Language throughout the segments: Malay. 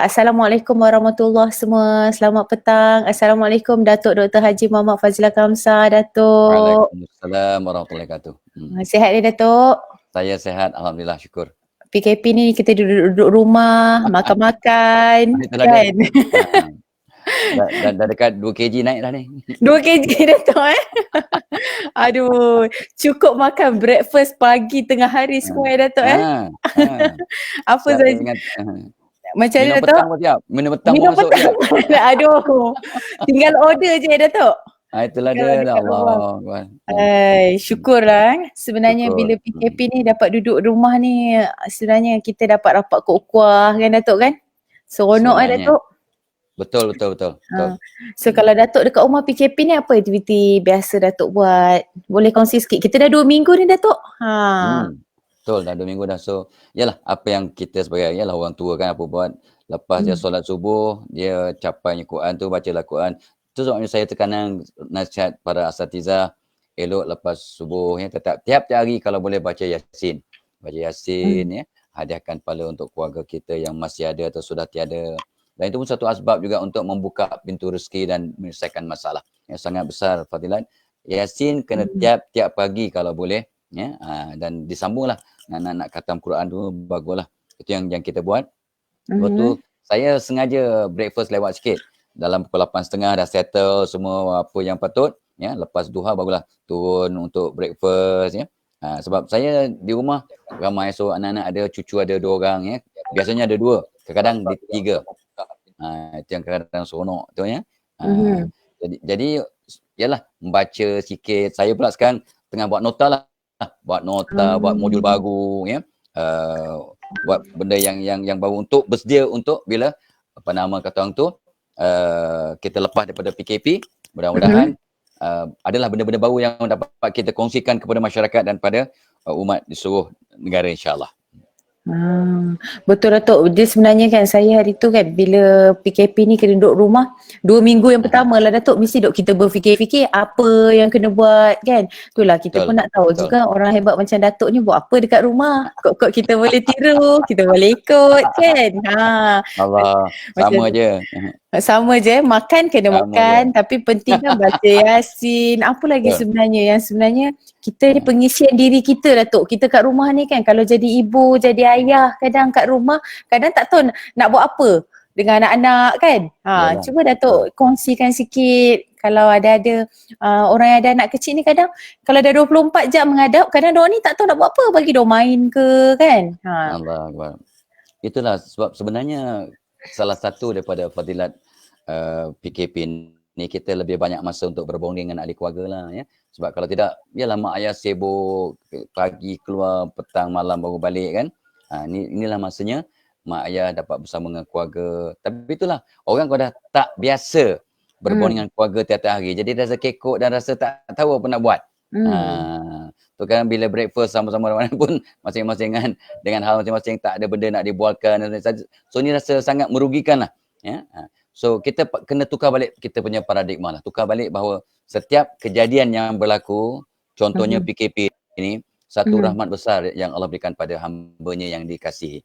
Assalamualaikum warahmatullahi semua. Selamat petang. Assalamualaikum Datuk Dr. Haji Muhammad Fazila Kamsah, Datuk. Waalaikumsalam warahmatullahi wabarakatuh. Sihat ya, Datuk? Saya sehat, alhamdulillah, syukur. PKP ni kita duduk rumah, makan-makan, Itulah dia. kan? Dah dekat 2 kg naik dah ni. 2 kg, Datuk Aduh, cukup makan breakfast pagi, tengah hari semua ya, Datuk Apa Siap saja? dengan Macam mana, minum Datuk? petang pun siap. Minum petang pun Minum masuk petang. siap. Aduh, tinggal order je ya, Datuk? Itulah Kalau dia, dekat rumah. Allah. Syukurlah sebenarnya Syukur. bila PKP ni dapat duduk rumah ni, sebenarnya kita dapat rapat kuah kan, Datuk kan? Seronok kan, Sebenarnya. Datuk? Betul. So kalau Datuk dekat rumah PKP ni, apa aktiviti biasa Datuk buat? Boleh kongsi sikit. Kita dah 2 minggu ni, Datuk. Betul, dah 2 minggu dah. So, yalah apa yang kita sebagai orang tua kan apa buat. Lepas dia solat subuh, dia capainya Quran tu, bacalah Quran. Itu sebabnya saya tekanan nasihat para asatizah, elok lepas subuh ya, tetap tiap hari kalau boleh baca Yasin. Baca Yasin hadiahkan pahala untuk keluarga kita yang masih ada atau sudah tiada. Dan itu pun satu asbab juga untuk membuka pintu rezeki dan menyelesaikan masalah. Yang sangat besar fadilat. Yasin kena tiap pagi kalau boleh ya. Dan disambunglah nak khatam Quran tu, baguslah. Itu yang kita buat. Lepas tu saya sengaja breakfast lewat sikit. Dalam pukul 8.30 dah settle semua apa yang patut ya. Lepas duha barulah turun untuk breakfast ya. Sebab saya di rumah ramai, so anak-anak ada, cucu ada 2 orang ya. Biasanya ada 2, kadang-kadang 3. Itu yang kadang-kadang seronok tu ya. Jadi yalah membaca sikit. Saya pula sekarang tengah buat nota lah. Buat nota, buat modul baru ya. Buat benda yang baru untuk bersedia untuk bila kata orang tu kita lepas daripada PKP, mudah-mudahan adalah benda-benda baru yang dapat kita kongsikan kepada masyarakat dan pada umat di seluruh negara, insya-Allah. Betul, Datuk. Dia sebenarnya kan saya hari tu kan bila PKP ni kena duduk rumah 2 minggu yang pertama lah, Datuk, mesti duk kita berfikir-fikir apa yang kena buat kan. Itulah kita pun nak tahu juga orang hebat macam Datuk ni buat apa dekat rumah. Kok kita boleh tiru, kita boleh ikut kan. Allah, sama je. Sama je, makan kena makan, tapi penting kan baca Yasin. Apa lagi sebenarnya yang sebenarnya kita ni pengisian diri kita, Datuk. Kita kat rumah ni kan, kalau jadi ibu, jadi ayah, kadang kat rumah, kadang tak tahu nak buat apa dengan anak-anak kan. Cuba Datuk kongsikan sikit. Kalau ada orang yang ada anak kecil ni, kadang kalau dah 24 jam menghadap, kadang diorang ni tak tahu nak buat apa, bagi diorang main ke kan. Allah Akbar. Itulah sebab sebenarnya salah satu daripada fadilat PKP ni, kita lebih banyak masa untuk berbonding dengan ahli keluarga lah ya. Sebab kalau tidak, yalah mak ayah sibuk, pagi keluar, petang malam baru balik kan. Inilah masanya mak ayah dapat bersama dengan keluarga. Tapi itulah, orang kalau dah tak biasa berbonding dengan keluarga tiap-tiap hari, jadi rasa kekok dan rasa tak tahu apa nak buat. Tu kan bila breakfast sama-sama mana pun masing-masing kan, dengan hal masing-masing, tak ada benda nak dibualkan. So ni rasa sangat merugikan lah ya. So kita kena tukar balik kita punya paradigma lah. Tukar balik bahawa setiap kejadian yang berlaku, contohnya PKP ini, satu rahmat besar yang Allah berikan pada hamba-Nya yang dikasihi.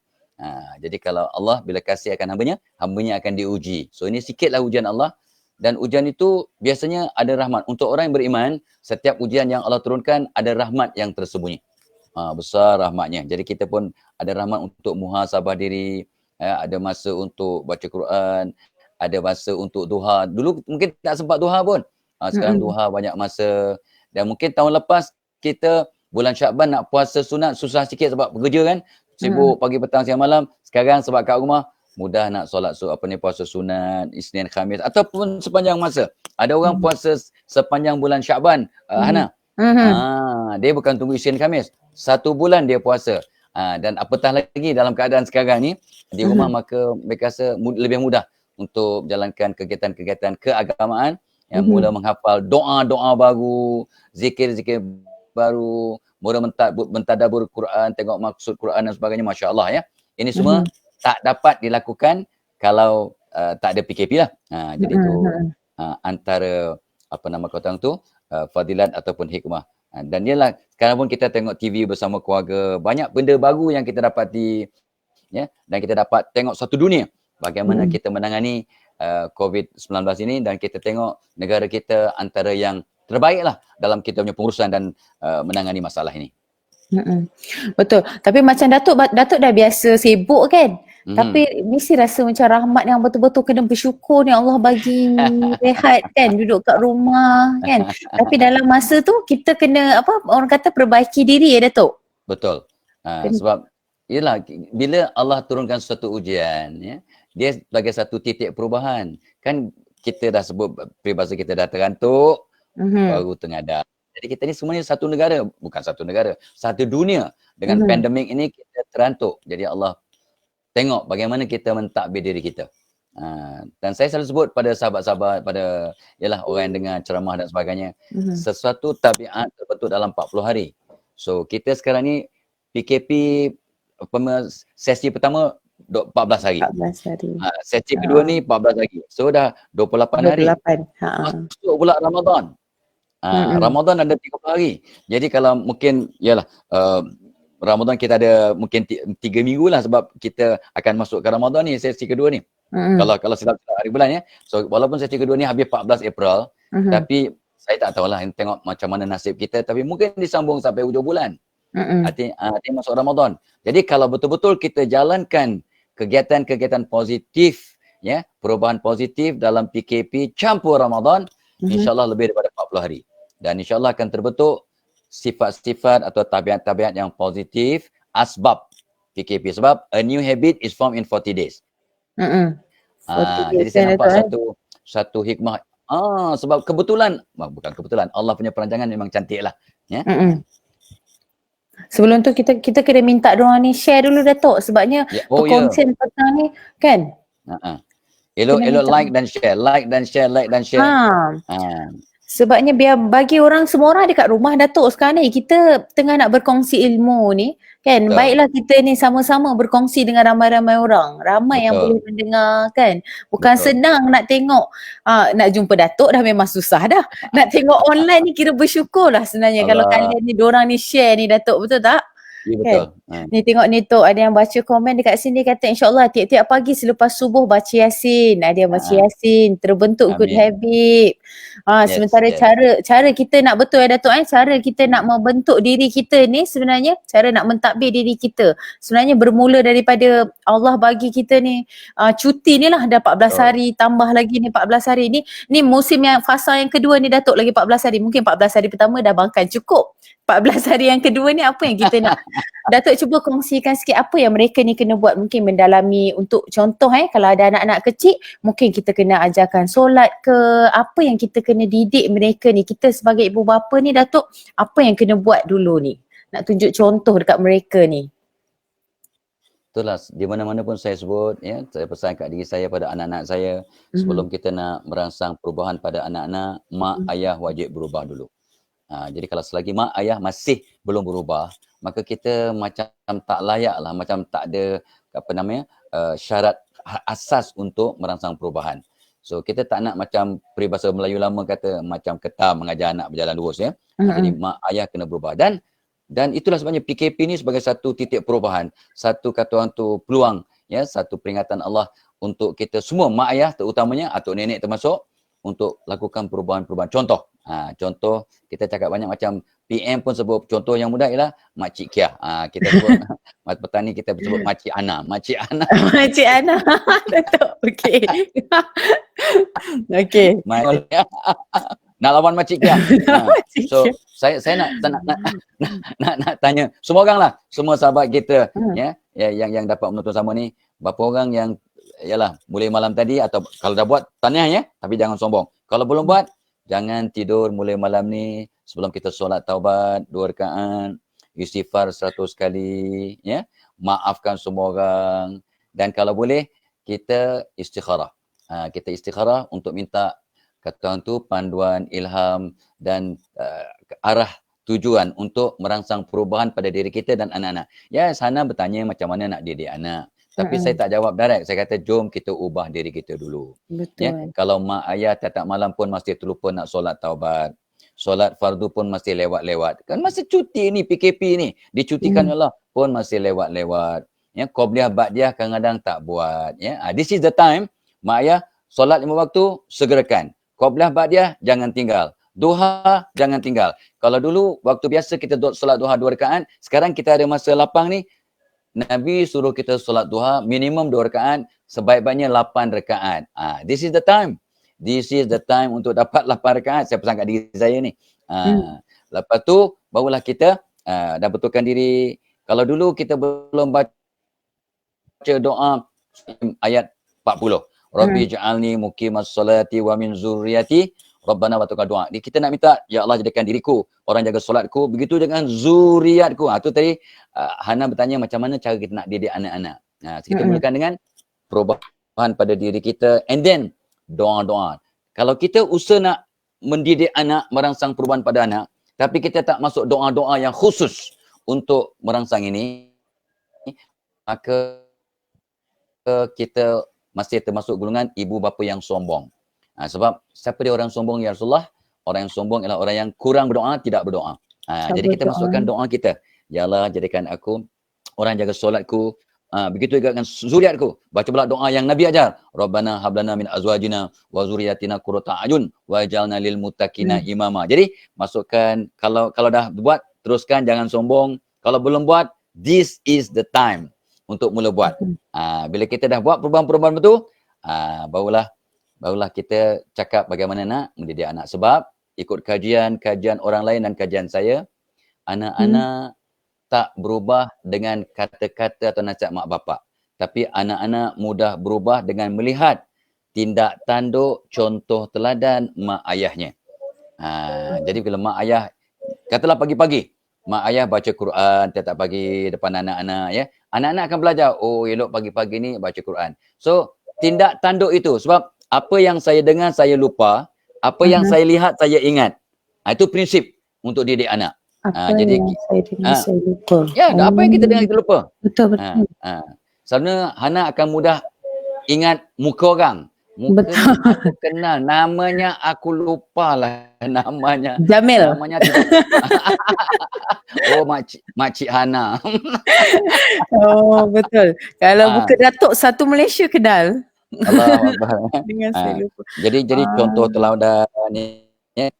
Jadi kalau Allah bila kasih akan hamba-Nya akan diuji. So ini sikitlah ujian Allah. Dan ujian itu biasanya ada rahmat. Untuk orang yang beriman, setiap ujian yang Allah turunkan ada rahmat yang tersembunyi. Besar rahmatnya. Jadi kita pun ada rahmat untuk muhasabah diri, ada masa untuk baca Quran, ada masa untuk duha. Dulu mungkin tak sempat duha pun. Sekarang duha banyak masa. Dan mungkin tahun lepas kita bulan Syakban nak puasa sunat susah sikit sebab bekerja kan. Sibuk pagi, petang, siang, malam. Sekarang sebab kat rumah, mudah nak solat puasa sunat, Isnin, Khamis ataupun sepanjang masa. Ada orang puasa sepanjang bulan Syakban, Hana. Dia bukan tunggu Isnin, Khamis. 1 bulan dia puasa. Dan apatah lagi dalam keadaan sekarang ni di rumah, maka mereka rasa lebih mudah untuk jalankan kegiatan-kegiatan keagamaan yang mula menghafal doa-doa baru, zikir-zikir baru, mula mentadabbur Quran, tengok maksud Quran dan sebagainya, masya-Allah ya. Ini semua tak dapat dilakukan kalau tak ada PKP lah. Jadi itu antara kata orang tu fadilat ataupun hikmah. Dan ialah sekarang pun kita tengok TV bersama keluarga, banyak benda baru yang kita dapati ya, dan kita dapat tengok satu dunia bagaimana kita menangani COVID-19 ini, dan kita tengok negara kita antara yang terbaiklah dalam kita punya pengurusan dan menangani masalah ini. Betul. Tapi macam Datuk dah biasa sibuk kan? Tapi mesti rasa macam rahmat yang betul-betul kena bersyukur ni, Allah bagi rehat kan, duduk kat rumah kan. Tapi dalam masa tu kita kena orang kata perbaiki diri ya Datuk. Betul. Sebab yalah, bila Allah turunkan suatu ujian ya, dia sebagai satu titik perubahan. Kan kita dah sebut peribahasa, kita dah terantuk baru tengadah. Jadi kita ni semuanya satu negara, bukan satu negara, satu dunia. Dengan pandemik ini kita terantuk. Jadi Allah tengok bagaimana kita mentadbir diri kita. Dan saya selalu sebut pada sahabat-sahabat, pada ialah orang yang dengar ceramah dan sebagainya, sesuatu tabiat terbentuk dalam 40 hari. So kita sekarang ni PKP sesi pertama 14 hari. 14 hari. Sesi kedua ni 14 hari. So dah 28 hari. 28. Masuk pula Ramadan. Ramadan ada 30 hari. Jadi kalau mungkin ialah Ramadan kita ada mungkin 3 minggu lah, sebab kita akan masuk ke Ramadan ni, sesi kedua ni. Kalau silap hari bulan ya. So walaupun sesi kedua ni habis 14 April, tapi saya tak tahulah, tengok macam mana nasib kita, tapi mungkin disambung sampai hujung bulan. Artinya masuk Ramadan. Jadi kalau betul-betul kita jalankan kegiatan-kegiatan positif ya, perubahan positif dalam PKP campur Ramadan, insya-Allah lebih daripada 40 hari. Dan insya-Allah akan terbentuk sifat-sifat atau tabiat-tabiat yang positif asbab PKP. Sebab a new habit is formed in 40 days. Jadi saya nampak satu hikmah. Sebab kebetulan, bukan kebetulan, Allah punya perancangan memang cantik lah. Ya? Sebelum tu kita kena minta diorang ni share dulu Datuk, sebabnya perkongsian petang ni kan. Elok like dan share. Sebabnya biar bagi orang, semua orang dekat rumah Datuk sekarang ni, kita tengah nak berkongsi ilmu ni kan. Betul. Baiklah kita ni sama-sama berkongsi dengan ramai-ramai orang. Ramai yang boleh mendengar kan. Bukan senang nak tengok, nak jumpa Datuk dah memang susah dah. Nak tengok online ni kira bersyukurlah sebenarnya kalau kalian ni, diorang ni share ni Datuk, betul tak? Ya, betul. Kan? Ni tengok ni Tok, ada yang baca komen dekat sini, kata insya-Allah tiap-tiap pagi selepas subuh baca Yasin. Ada yang baca Yasin, terbentuk good habit. Sementara cara kita nak betul Datuk, cara kita nak membentuk diri kita ni sebenarnya, cara nak mentadbir diri kita sebenarnya bermula daripada Allah bagi kita ni cuti ni lah, dah 14 hari, tambah lagi ni 14 hari ni musim yang fasa yang kedua ni Datuk, lagi 14 hari. Mungkin 14 hari pertama dah makan cukup. 14 hari yang kedua ni apa yang kita nak? Datuk cuba kongsikan sikit apa yang mereka ni kena buat, mungkin mendalami. Untuk contoh kalau ada anak-anak kecil, mungkin kita kena ajarkan solat ke, apa yang kita kena didik mereka ni. Kita sebagai ibu bapa ni Datuk, apa yang kena buat dulu ni? Nak tunjuk contoh dekat mereka ni. Itulah, di mana-mana pun saya sebut ya, saya pesan kat diri saya, pada anak-anak saya, sebelum kita nak merangsang perubahan pada anak-anak, mak ayah wajib berubah dulu. Jadi kalau selagi mak ayah masih belum berubah, maka kita macam tak layak lah, macam tak ada syarat asas untuk merangsang perubahan. So kita tak nak macam peribahasa Melayu lama kata, macam ketam mengajar anak berjalan lurus ya. Jadi mak ayah kena berubah, dan itulah sebabnya PKP ni sebagai satu titik perubahan, satu kata orang tu peluang ya, satu peringatan Allah untuk kita semua, mak ayah terutamanya, atuk nenek termasuk, untuk lakukan perubahan-perubahan. Contoh kita cakap banyak, macam PM pun sebut contoh yang mudah ialah Makcik Kia. Kita sebut petani kita sebut Makcik Ana. Makcik Ana. Betul. Okey. Okey. Nak lawan Makcik Kia. So saya nak tanya semua orang lah, semua sahabat kita yang dapat menonton sama ni, berapa orang yang mulai malam tadi, atau kalau dah buat tahniah ya, tapi jangan sombong. Kalau belum buat, jangan tidur mulai malam ni sebelum kita solat taubat 2 rakaat, istighfar 100 kali ya, maafkan semua orang, dan kalau boleh kita istikharah. Kita istikharah untuk minta kata orang tu panduan, ilham dan arah tujuan untuk merangsang perubahan pada diri kita dan anak-anak. Ya, sana bertanya macam mana nak didik anak. Tapi saya tak jawab direct. Saya kata jom kita ubah diri kita dulu. Betul. Ya, kalau mak ayah tiap malam pun masih terlupa nak solat taubat. Solat fardu pun masih lewat-lewat. Kan masih cuti ni, PKP ni. Dicutikan Allah pun masih lewat-lewat. Ya, Qobliyah Ba'diyah kadang-kadang tak buat. Ya. This is the time, mak ayah solat 5 waktu, segerakan. Qobliyah Ba'diyah, jangan tinggal. Duha, jangan tinggal. Kalau dulu, waktu biasa kita solat duha 2 rakaat, sekarang kita ada masa lapang ni, Nabi suruh kita solat duha minimum 2 rakaat, sebaik-baiknya 8 rakaat. This is the time. This is the time untuk dapat 8 rakaat. Saya pesan kat diri saya ni. Lepas tu, barulah kita dah betulkan diri. Kalau dulu kita belum baca doa ayat 40. Rabbi ja'alni muqimas salati wa min zurriyati Rabbana wa taqabbal doa. Kita nak minta, ya Allah jadikan diriku orang jaga solatku, begitu dengan zuriatku. Tu tadi Hana bertanya macam mana cara kita nak didik anak-anak. Kita mulakan dengan perubahan pada diri kita, and then doa-doa. Kalau kita usaha nak mendidik anak, merangsang perubahan pada anak, tapi kita tak masuk doa-doa yang khusus untuk merangsang ini, maka kita masih termasuk golongan ibu bapa yang sombong. Sebab siapa dia orang sombong ya Rasulullah? Orang yang sombong ialah orang yang kurang berdoa, tidak berdoa. Jadi kita masukkan doa kita. Ya Allah, jadikan aku orang jaga solatku. Begitu juga dengan zuriatku. Baca pula doa yang Nabi ajar. Rabbana hablana min azwajina wa zuriyatina qurrata a'yun waj'alna lil muttaqina imama. Jadi masukkan, kalau dah buat, teruskan, jangan sombong. Kalau belum buat, this is the time untuk mula buat. Bila kita dah buat perubahan-perubahan itu, barulah kita cakap bagaimana nak mendidik anak. Sebab ikut kajian orang lain dan kajian saya, anak-anak tak berubah dengan kata-kata atau nasihat mak bapak. Tapi anak-anak mudah berubah dengan melihat tindak tanduk, contoh teladan mak ayahnya. Jadi bila mak ayah, katalah pagi-pagi, mak ayah baca Quran tiap pagi depan anak-anak, ya. Anak-anak akan belajar, oh elok pagi-pagi ni baca Quran. So, tindak tanduk itu, sebab apa yang saya dengar saya lupa, apa yang saya lihat saya ingat. Itu prinsip untuk didik anak. Jadi saya dengar saya lupa. Ya, apa yang kita dengar kita lupa. Betul. Sebenarnya Hana akan mudah ingat muka orang. Muka ni aku kenal, namanya aku lupa lah namanya. Jamil. Namanya tidak. Oh, Makcik Hana. Oh, betul. Kalau bukan Datuk satu Malaysia kenal. Allahuakbar. Dengan saya lupa. Jadi contoh teladan ni, ya.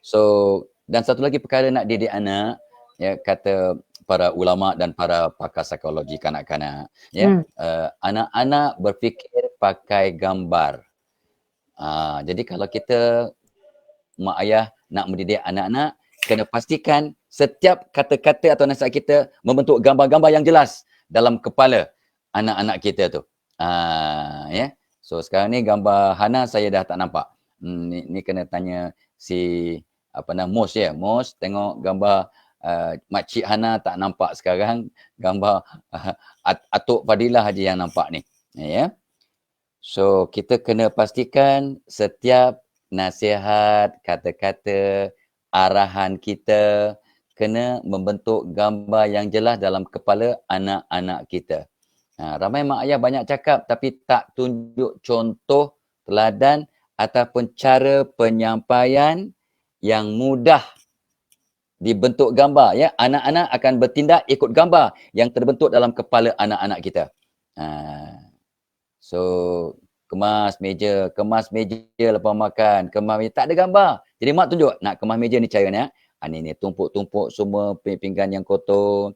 So, dan satu lagi perkara nak didik anak, ya, kata para ulama dan para pakar psikologi kanak-kanak, ya, anak-anak berfikir pakai gambar. Jadi kalau kita mak ayah nak mendidik anak-anak, kena pastikan setiap kata-kata atau nasihat kita membentuk gambar-gambar yang jelas dalam kepala anak-anak kita tu. Ya. So sekarang ni gambar Hana saya dah tak nampak. Ni kena tanya si Mos, ya. Mos tengok gambar Makcik Hana tak nampak sekarang. Gambar Atuk Fadilah aja yang nampak ni. Ya. So kita kena pastikan setiap nasihat, kata-kata, arahan kita kena membentuk gambar yang jelas dalam kepala anak-anak kita. Ramai mak ayah banyak cakap tapi tak tunjuk contoh, teladan ataupun cara penyampaian yang mudah dibentuk gambar, ya. Anak-anak akan bertindak ikut gambar yang terbentuk dalam kepala anak-anak kita. So kemas meja lepas makan, kemas meja tak ada gambar. Jadi mak tunjuk, nak kemas meja ni cara ni, ya. Ni tumpuk-tumpuk semua pinggan yang kotor.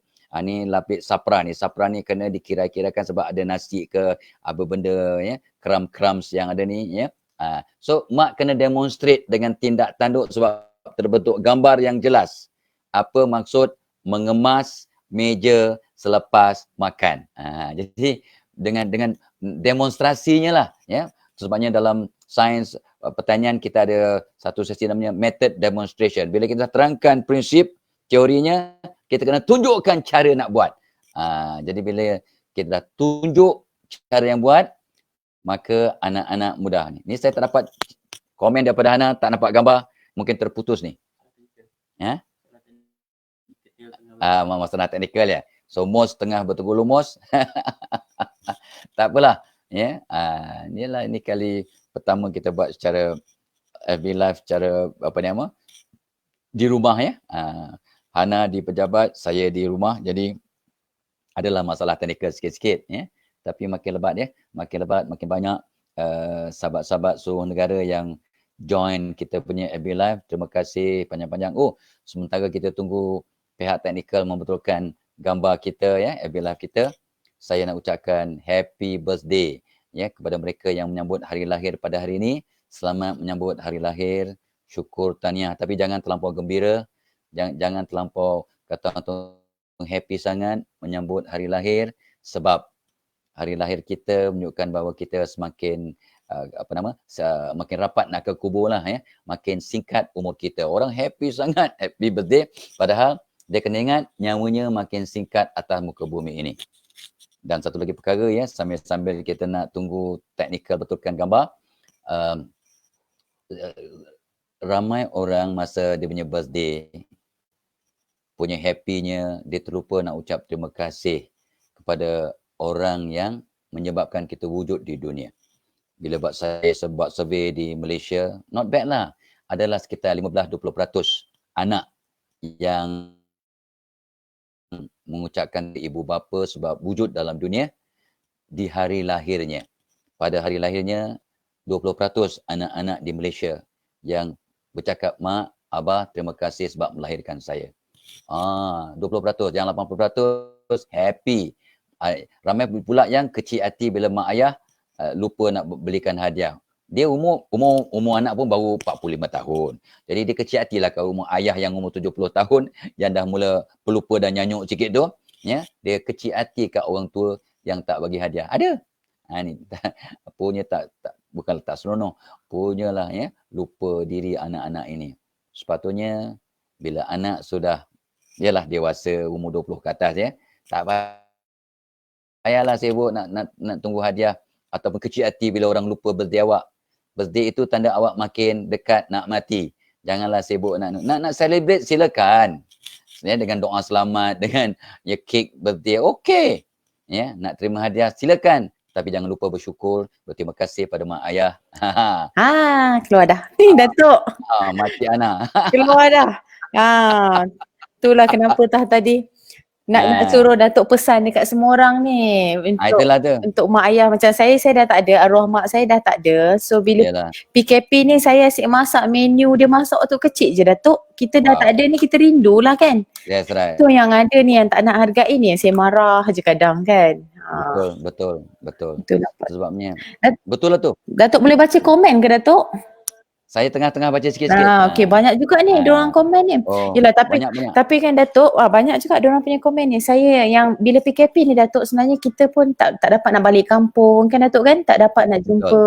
Ni lapis sapra ni kena dikira-kirakan sebab ada nasi ke apa benda, ya, crumbs yang ada ni, ya. So mak kena demonstrate dengan tindak tanduk sebab terbentuk gambar yang jelas. Apa maksud mengemas meja selepas makan. Jadi dengan demonstrasinya lah, ya. Sebabnya dalam sains pertanian kita ada satu sesi namanya method demonstration. Bila kita terangkan prinsip teorinya, kita kena tunjukkan cara nak buat. Jadi bila kita dah tunjuk cara yang buat, maka anak-anak mudah ni. Ni saya tak dapat komen daripada Hana, tak nampak gambar, mungkin terputus ni. Ya? Masalah teknikal, ya. So Mos tengah bertegulung Mos. Tak apalah, ya. Inilah ini kali pertama kita buat secara FB Live secara di rumah, ya. Hana di pejabat, saya di rumah. Jadi adalah masalah teknikal sikit-sikit ya. Tapi makin lebat ya, makin banyak sahabat-sahabat seluruh negara yang join kita punya FB Live. Terima kasih panjang-panjang. Oh, sementara kita tunggu pihak teknikal membetulkan gambar kita ya, FB Live kita. Saya nak ucapkan happy birthday ya kepada mereka yang menyambut hari lahir pada hari ini. Selamat menyambut hari lahir. Syukur tahniah. Tapi jangan terlampau gembira. Jangan terlampau kata happy sangat menyambut hari lahir, sebab hari lahir kita menunjukkan bahawa kita semakin makin rapat nak ke kubur lah ya. Makin singkat umur kita. Orang happy sangat, happy birthday. Padahal dia kena ingat nyawanya makin singkat atas muka bumi ini. Dan satu lagi perkara ya, sambil kita nak tunggu teknikal betulkan gambar. Ramai orang masa dia punya birthday, punya happynya, dia terlupa nak ucap terima kasih kepada orang yang menyebabkan kita wujud di dunia. Bila saya buat survey di Malaysia, not bad lah. Adalah sekitar 15-20% anak yang mengucapkan ibu bapa sebab wujud dalam dunia di hari lahirnya. Pada hari lahirnya, 20% anak-anak di Malaysia yang bercakap, mak, abah, terima kasih sebab melahirkan saya. 20%, yang 80% happy. Ramai pula yang kecil hati bila mak ayah lupa nak belikan hadiah. Dia umur anak pun baru 45 tahun. Jadi dia kecil hatilah kalau umur ayah yang umur 70 tahun yang dah mula pelupa dan nyanyuk sikit tu, ya, dia kecil hati kat orang tua yang tak bagi hadiah. Ada. Ni punya bukan tak seronok, punyalah ya, lupa diri anak-anak ini. Sepatutnya bila anak sudah ialah dewasa umur 20 ke atas ya, tak payahlah sibuk nak tunggu hadiah ataupun kecil hati bila orang lupa birthday awak. Birthday itu tanda awak makin dekat nak mati. Janganlah sibuk nak celebrate, silakan. Ya, dengan doa selamat, dengan ya kek birthday, okey. Ya, nak terima hadiah silakan. Tapi jangan lupa bersyukur, berterima kasih pada mak ayah. Keluar dah. Ni Datuk. Mati anak. Keluar dah. Itulah kenapa tadi nak suruh Datuk pesan dekat semua orang ni untuk mak ayah. Macam saya dah tak ada, arwah mak saya dah tak ada. So bila PKP ni saya asyik masak menu dia masak waktu kecil je Datuk. Kita dah tak ada ni, kita rindulah kan. That's right. Tu yang ada ni yang tak nak hargai ni, yang saya marah je kadang kan. Betul. Itulah sebabnya. Betul lah tu. Datuk boleh baca komen ke Datuk? Saya tengah-tengah baca sikit-sikit. Okey, banyak juga ni diorang komen ni. Yelah, banyak. tapi kan Datuk, banyak juga diorang punya komen ni. Saya yang bila PKP ni Datuk, sebenarnya kita pun tak dapat nak balik kampung kan Datuk kan? Tak dapat nak jumpa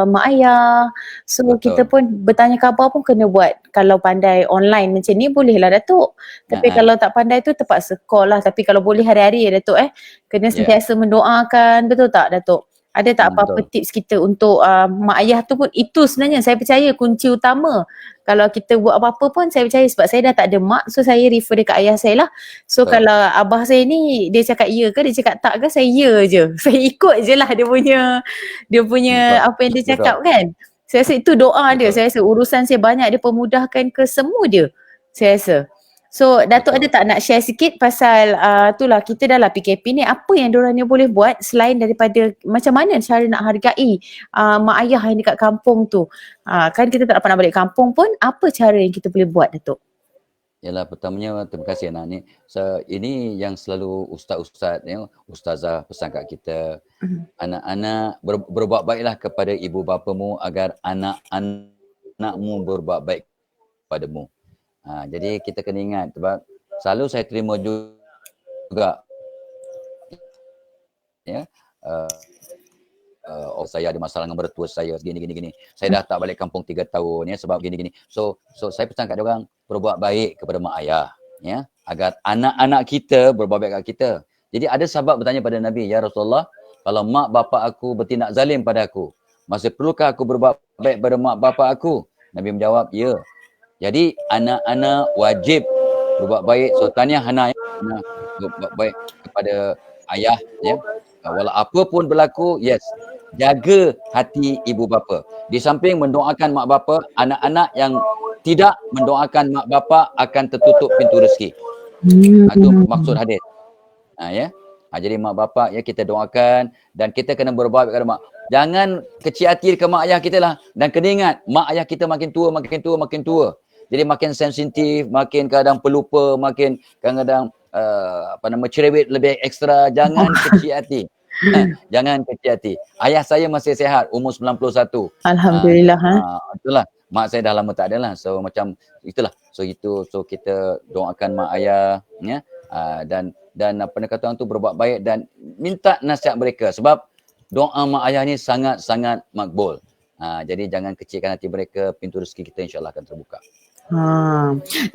mak ayah. So kita pun bertanya khabar pun kena buat. Kalau pandai online macam ni bolehlah Datuk. Tapi kalau tak pandai tu terpaksa call lah. Tapi kalau boleh hari-hari ya Datuk kena sentiasa mendoakan. Betul tak Datuk? Ada tak apa-apa tips kita untuk mak ayah tu pun? Itu sebenarnya saya percaya kunci utama. Kalau kita buat apa-apa pun saya percaya, sebab saya dah tak ada mak, so saya refer dia kat ayah saya lah. So kalau abah saya ni dia cakap ya ke, dia cakap tak ke, saya ya je. Saya ikut je lah dia punya apa yang dia cakap kan. Saya rasa itu doa dia. Saya rasa urusan saya banyak dia pemudahkan ke semua dia, saya rasa. So Datuk ada tak nak share sikit pasal itulah kita dah lah PKP ni, apa yang diorang ni boleh buat selain daripada macam mana cara nak hargai mak ayah yang dekat kampung tu. Kan kita tak dapat nak balik kampung pun, apa cara yang kita boleh buat Datuk? Yalah, pertamanya terima kasih anak ni. So, ini yang selalu ustaz-ustaz ustazah pesan kat kita. Anak-anak berbuat baiklah kepada ibu bapamu agar anak-anakmu berbuat baik padamu. Jadi kita kena ingat, sebab selalu saya terima juga ya, saya ada masalah dengan mertua saya gini. Saya dah tak balik kampung 3 tahun ya sebab gini. So saya pesan kat dia orang, berbuat baik kepada mak ayah ya, agar anak-anak kita berbuat baik kat kita. Jadi ada sahabat bertanya pada Nabi, ya Rasulullah, kalau mak bapak aku bertindak zalim pada aku, masih perlukah aku berbuat baik pada mak bapak aku? Nabi menjawab, ya. Jadi anak-anak wajib berbuat baik. So tahniah Hana ya, berbuat baik kepada ayah ya. Walau apa pun berlaku, yes, jaga hati ibu bapa. Di samping mendoakan mak bapa, anak-anak yang tidak mendoakan mak bapa akan tertutup pintu rezeki. Itu maksud hadis. Ya. Jadi mak bapak ya kita doakan dan kita kena berbaik kepada mak. Jangan kecil hati ke mak ayah kita lah. Dan kena ingat, mak ayah kita makin tua, makin tua, makin tua. Jadi makin sensitif, makin kadang pelupa, makin kadang-kadang cerewet lebih ekstra. Jangan kecil hati. Jangan kecil hati. Ayah saya masih sihat, umur 91. Alhamdulillah. Itulah. Mak saya dah lama tak ada lah. So macam itulah. So kita doakan mak ayah ya. Dan pendekatan tu berbuat baik dan minta nasihat mereka sebab doa mak ayah ni sangat-sangat makbul. Jadi jangan kecilkan hati mereka, pintu rezeki kita insya-Allah akan terbuka.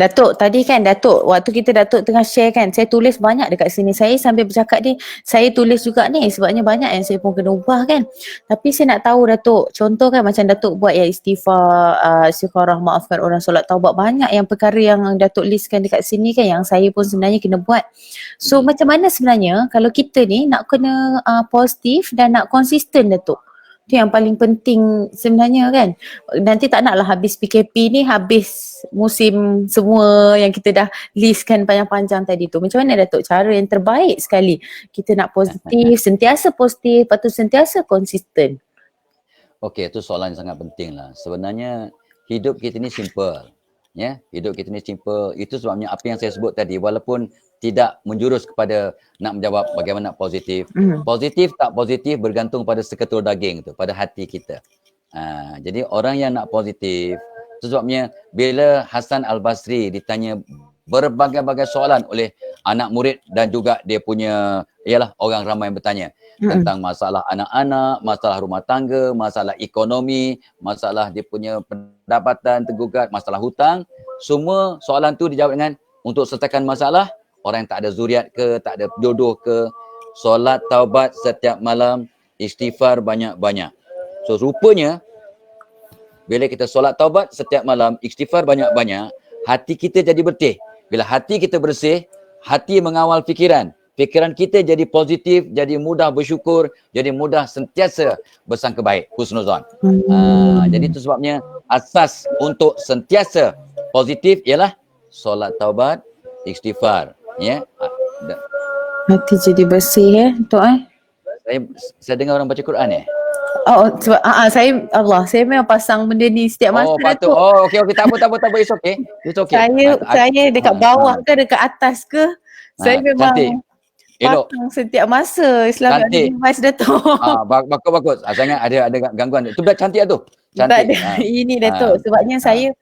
Datuk, tadi kan Datuk, waktu Datuk tengah share kan, saya tulis banyak dekat sini. Saya sambil bercakap ni, saya tulis juga ni sebabnya banyak yang saya pun kena ubah kan. Tapi saya nak tahu Datuk, contoh kan macam Datuk buat yang istighfar, istiqarah, maafkan orang, solat taubat, banyak yang perkara yang Datuk listkan dekat sini kan yang saya pun sebenarnya kena buat. So macam mana sebenarnya kalau kita ni nak kena positif dan nak konsisten Datuk? Itu yang paling penting sebenarnya kan. Nanti tak naklah habis PKP ni, habis musim semua yang kita dah listkan panjang-panjang tadi tu. Macam mana Datuk cara yang terbaik sekali kita nak positif, sentiasa positif, lepas tu sentiasa konsisten? Okey, itu soalan yang sangat penting lah. Sebenarnya hidup kita ni simple. Ya, hidup kita ni simple. Itu sebabnya apa yang saya sebut tadi, walaupun tidak menjurus kepada nak menjawab bagaimana nak positif. Positif tak positif bergantung pada seketul daging tu, pada hati kita. Jadi orang yang nak positif, itu sebabnya bila Hasan Al-Basri ditanya berbagai-bagai soalan oleh anak murid dan juga dia punya, ialah orang ramai yang bertanya tentang masalah anak-anak, masalah rumah tangga, masalah ekonomi, masalah dia punya pendapatan tergugat, masalah hutang. Semua soalan tu dijawab dengan untuk selesaikan masalah, orang yang tak ada zuriat ke, tak ada jodoh ke, solat taubat setiap malam, istighfar banyak-banyak. So rupanya bila kita solat taubat setiap malam, istighfar banyak-banyak, hati kita jadi bersih. Bila hati kita bersih, hati mengawal fikiran. Fikiran kita jadi positif, jadi mudah bersyukur, jadi mudah sentiasa bersangka baik, husnuzan. Jadi itu sebabnya asas untuk sentiasa positif ialah solat taubat, istighfar. Ya. Hati jadi bersih Saya dengar orang baca Quran sebab saya memang pasang benda ni setiap masa patut. Okey, tak apa. It's okay. Saya dekat bawah ke dekat atas ke, saya memang cantik. Elok. pasang setiap masa selama ada device Datuk. Bagus. Jangan ada gangguan. Itu dah cantik tu. Cantik. Tak ada. Ini Datuk, sebabnya saya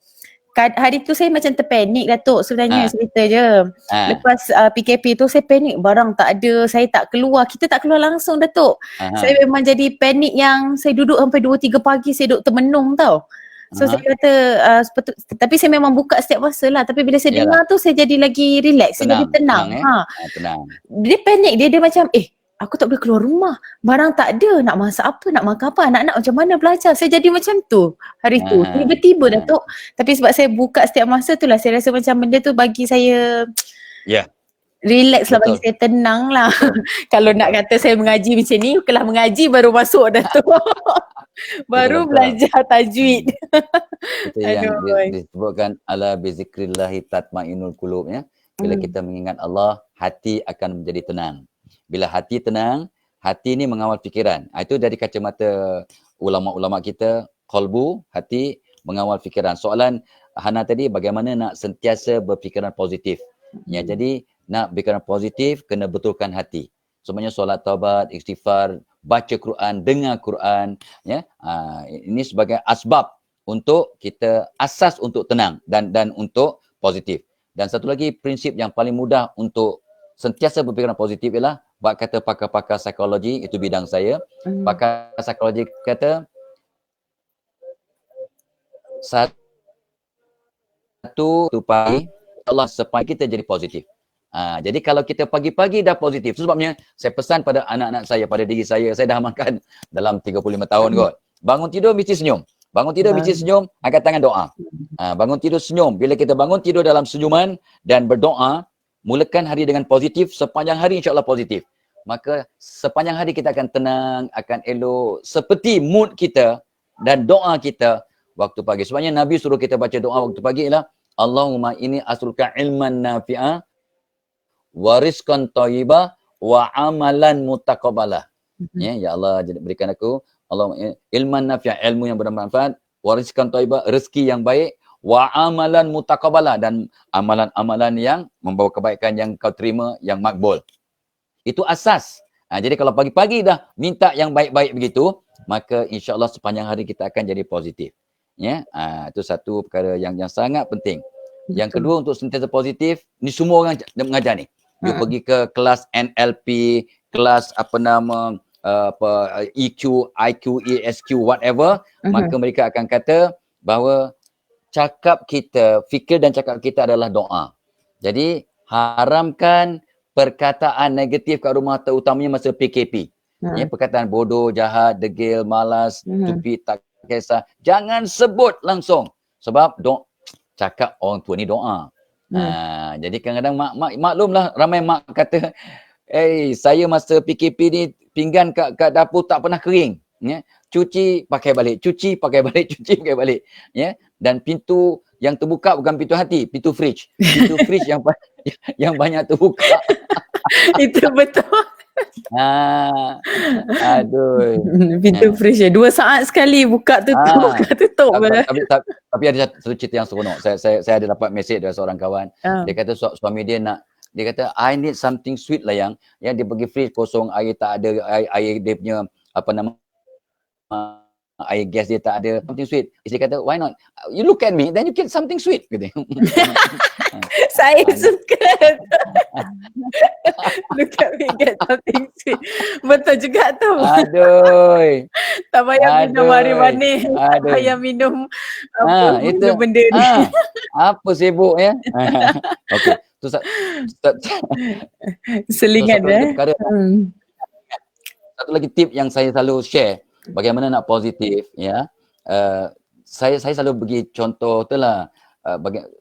hari tu saya macam terpanik Datuk sebenarnya, cerita je. Lepas PKP tu saya panik, barang tak ada, saya tak keluar. Kita tak keluar langsung Datuk. Saya memang jadi panik yang saya duduk sampai 2-3 pagi saya duduk termenung tau. So saya kata tapi saya memang buka setiap masa lah. Tapi bila saya dengar tu saya jadi lagi relax, saya jadi tenang. Tenang. Dia panik, dia macam aku tak boleh keluar rumah, barang tak ada, nak masak apa, nak makan apa, anak-anak macam mana belajar. Saya jadi macam tu hari tu, tiba-tiba Datuk. Tapi sebab saya buka setiap masa tu lah, saya rasa macam benda tu bagi saya relax lah, bagi saya tenang lah. Kalau nak kata saya mengaji macam ni, kelas mengaji baru masuk Datuk. Baru belajar tajwid. Itu yang disebutkan ala bizikrillahi tatmainul qulub ya. Bila kita mengingat Allah, hati akan menjadi tenang. Bila hati tenang, hati ni mengawal fikiran. Itu dari kacamata ulama-ulama kita, qalbu, hati mengawal fikiran. Soalan Hana tadi, bagaimana nak sentiasa berfikiran positif. Ya, jadi nak berfikiran positif, kena betulkan hati. Sebenarnya solat taubat, istighfar, baca Quran, dengar Quran, ya. Ini sebagai asbab untuk kita, asas untuk tenang dan untuk positif. Dan satu lagi prinsip yang paling mudah untuk sentiasa berfikiran positif ialah, buat kata pakar-pakar psikologi, itu bidang saya. Pakar psikologi kata satu pagi Allah supaya kita jadi positif. Jadi kalau kita pagi-pagi dah positif, sebabnya saya pesan pada anak-anak saya, pada diri saya dah amalkan dalam 35 tahun kot. Bangun tidur mesti senyum. Angkat tangan doa. Bangun tidur senyum. Bila kita bangun tidur dalam senyuman dan berdoa, mulakan hari dengan positif, sepanjang hari insya-Allah positif. Maka sepanjang hari kita akan tenang, akan elok, seperti mood kita dan doa kita waktu pagi. Sebabnya Nabi suruh kita baca doa waktu pagi ialah Allahumma inni as'aluka ilman nafi'a wa rizqan thayyibah wa amalan mutaqabbalah. Ya Allah, berikan aku Allah ilman nafi', ilmu yang bermanfaat, wa rizqan thayyibah, rezeki yang baik, wa amalan mutaqabbalah, dan amalan-amalan yang membawa kebaikan yang kau terima, yang makbul. Itu asas. Jadi kalau pagi-pagi dah minta yang baik-baik begitu, maka insya-Allah sepanjang hari kita akan jadi positif. Ya, itu satu perkara yang sangat penting. Yang kedua, untuk sentiasa positif, ni semua orang mengajar ni. You pergi ke kelas NLP, kelas EQ, IQ, ESQ, whatever, maka mereka akan kata bahawa cakap kita, fikir dan cakap kita adalah doa. Jadi haramkan perkataan negatif kat rumah, terutamanya masa PKP. Ya, perkataan bodoh, jahat, degil, malas, stupid, tak kisah. Jangan sebut langsung. Sebab cakap orang tua ni doa. Jadi kadang-kadang maklumlah, ramai mak kata, saya masa PKP ni pinggan kat dapur tak pernah kering. Ya, cuci pakai balik, cuci pakai balik, cuci pakai balik. Ya, dan pintu yang terbuka bukan pintu hati, pintu fridge. Pintu fridge yang banyak terbuka. Itu betul. Aduh. Pintu fridge 2 saat sekali buka tutup, buka tutup. Tapi ada satu cerita yang seronok. Saya ada dapat mesej dari seorang kawan. Dia kata suami dia dia kata, I need something sweet lah yang dia pergi fridge kosong, air tak ada, air dia punya air gas dia tak ada, something sweet. Isteri kata, why not? You look at me, then you get something sweet. Kata. Saya suka. Look at me, get something sweet. Betul juga tu. Aduh. Tak payah minum air manis. Tak payah minum benda ni. Apa sibuk ya? Okey. Tu selingan satu lagi tip yang saya selalu share bagaimana nak positif ya. Saya selalu bagi contoh tu lah.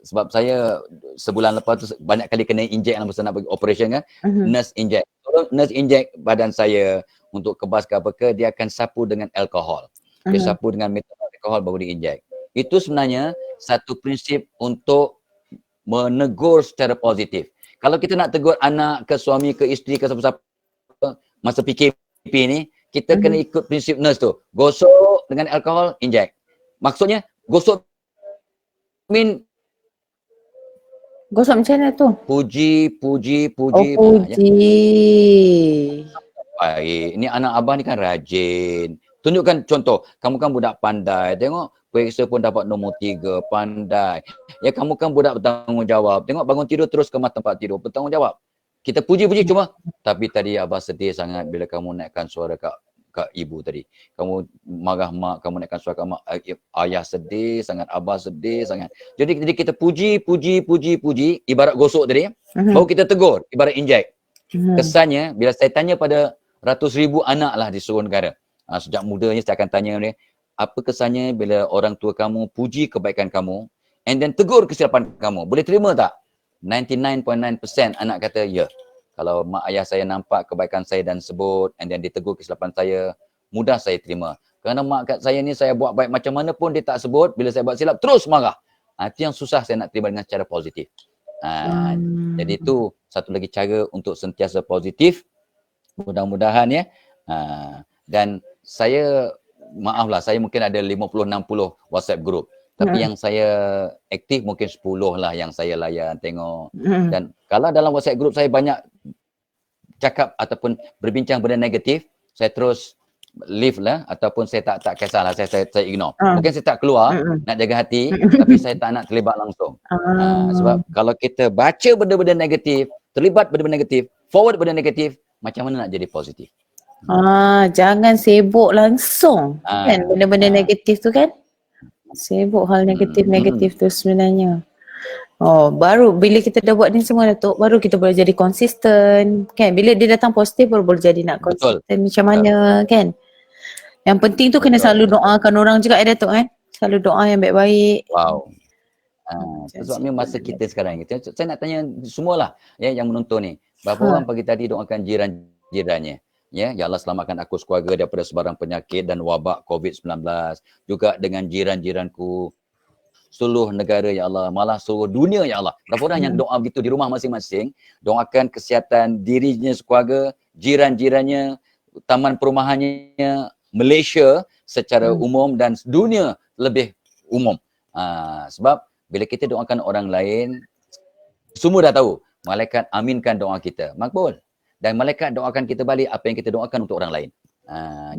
Sebab saya sebulan lepas tu banyak kali kena inject dalam masa nak bagi operation kan. Nurse inject. Kalau nurse inject badan saya untuk kebas ke apa ke, dia akan sapu dengan alkohol. Dia sapu dengan metal alkohol baru dia inject. Itu sebenarnya satu prinsip untuk menegur secara positif. Kalau kita nak tegur anak ke suami ke isteri ke siapa-siapa masa PKP ni, kita kena ikut prinsip nurse tu. Gosok dengan alkohol, inject. Maksudnya gosok gosok macam mana tu? Puji. Puji. Baik. Ini anak abang ni kan rajin. Tunjukkan contoh. Kamu kan budak pandai. Tengok periksa pun dapat nombor 3. Pandai. Ya, kamu kan budak bertanggungjawab. Tengok bangun tidur terus ke tempat tidur. Bertanggungjawab. Kita puji cuma. Tapi tadi abang sedih sangat bila kamu naikkan suara kat ibu tadi. Kamu marah mak, kamu naikkan suara kat mak. Ayah sedih sangat, abah sedih sangat. Jadi kita puji. Ibarat gosok tadi. Baru kita tegur. Ibarat inject. Kesannya, bila saya tanya pada ratus ribu anak lah di seluruh negara. Sejak mudanya saya akan tanya dia, apa kesannya bila orang tua kamu puji kebaikan kamu and then tegur kesilapan kamu? Boleh terima tak? 99.9% anak kata ya. Kalau mak ayah saya nampak kebaikan saya dan sebut and then ditegur kesilapan saya, mudah saya terima. Kerana mak kat saya ni, saya buat baik macam mana pun dia tak sebut, bila saya buat silap terus marah. Itu yang susah saya nak terima dengan cara positif. Jadi itu satu lagi cara untuk sentiasa positif. Mudah-mudahan ya. Dan saya, maaflah, saya mungkin ada 50-60 WhatsApp group. Tapi yang saya aktif mungkin 10 lah yang saya layan, tengok. Dan kalau dalam WhatsApp group saya banyak cakap ataupun berbincang benda negatif, saya terus leave lah, ataupun saya tak kisahlah, saya ignore. Mungkin saya tak keluar, nak jaga hati, tapi saya tak nak terlibat langsung. Sebab kalau kita baca benda-benda negatif, terlibat benda-benda negatif, forward benda negatif, macam mana nak jadi positif? Jangan sibuk langsung kan benda-benda negatif tu kan. Sibuk hal negatif-negatif tu sebenarnya. Baru bila kita dah buat ni semua Datuk, baru kita boleh jadi konsisten kan. Bila dia datang positif baru boleh jadi nak konsisten macam mana kan. Yang penting tu kena selalu doakan orang juga Datuk kan. Selalu doa yang baik-baik. Wow. Sebabnya masa kita sekarang ni, saya nak tanya semualah ya yang menonton ni. Berapa orang pagi tadi doakan jiran-jirannya? Ya Allah selamatkan aku sekeluarga daripada sebarang penyakit dan wabak COVID-19. Juga dengan jiran-jiranku seluruh negara ya Allah, malah seluruh dunia ya Allah. Berapa orang yang doa begitu di rumah masing-masing, doakan kesihatan dirinya sekeluarga, jiran-jirannya, taman perumahannya, Malaysia secara umum dan dunia lebih umum. Sebab bila kita doakan orang lain, semua dah tahu, malaikat aminkan doa kita, makbul. Dan malaikat doakan kita balik apa yang kita doakan untuk orang lain.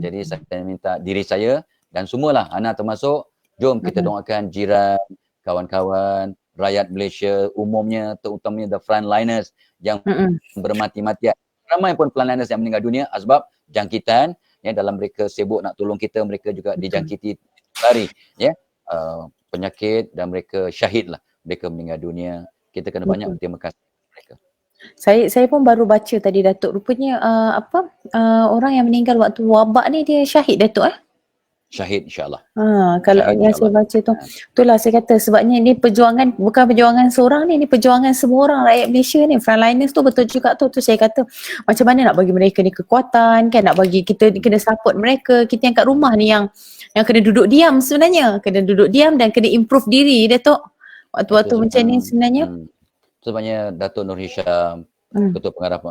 Jadi saya minta diri saya dan semualah, anak termasuk, jom kita doakan jiran, kawan-kawan, rakyat Malaysia umumnya, terutamanya the frontliners yang bermati-matian. Ramai pun frontliners yang meninggal dunia sebab jangkitan, ya, dalam mereka sibuk nak tolong kita, mereka juga dijangkiti hari, ya, penyakit dan mereka syahid lah, mereka meninggal dunia. Kita kena banyak berterima kasih mereka. Saya pun baru baca tadi Datuk, rupanya orang yang meninggal waktu wabak ni dia syahid Datuk Syahid insya-Allah. Kalau syahid, yang saya baca tu, itulah saya kata sebabnya ni perjuangan, bukan perjuangan seorang ni perjuangan semua orang rakyat Malaysia ni, frontliners tu betul juga tu saya kata macam mana nak bagi mereka ni kekuatan kan, nak bagi kita kena support mereka, kita yang kat rumah ni yang kena duduk diam sebenarnya, kena duduk diam dan kena improve diri Datuk waktu-waktu macam ni sebenarnya. Sebabnya Datuk Nur Hisham, Ketua Pengarah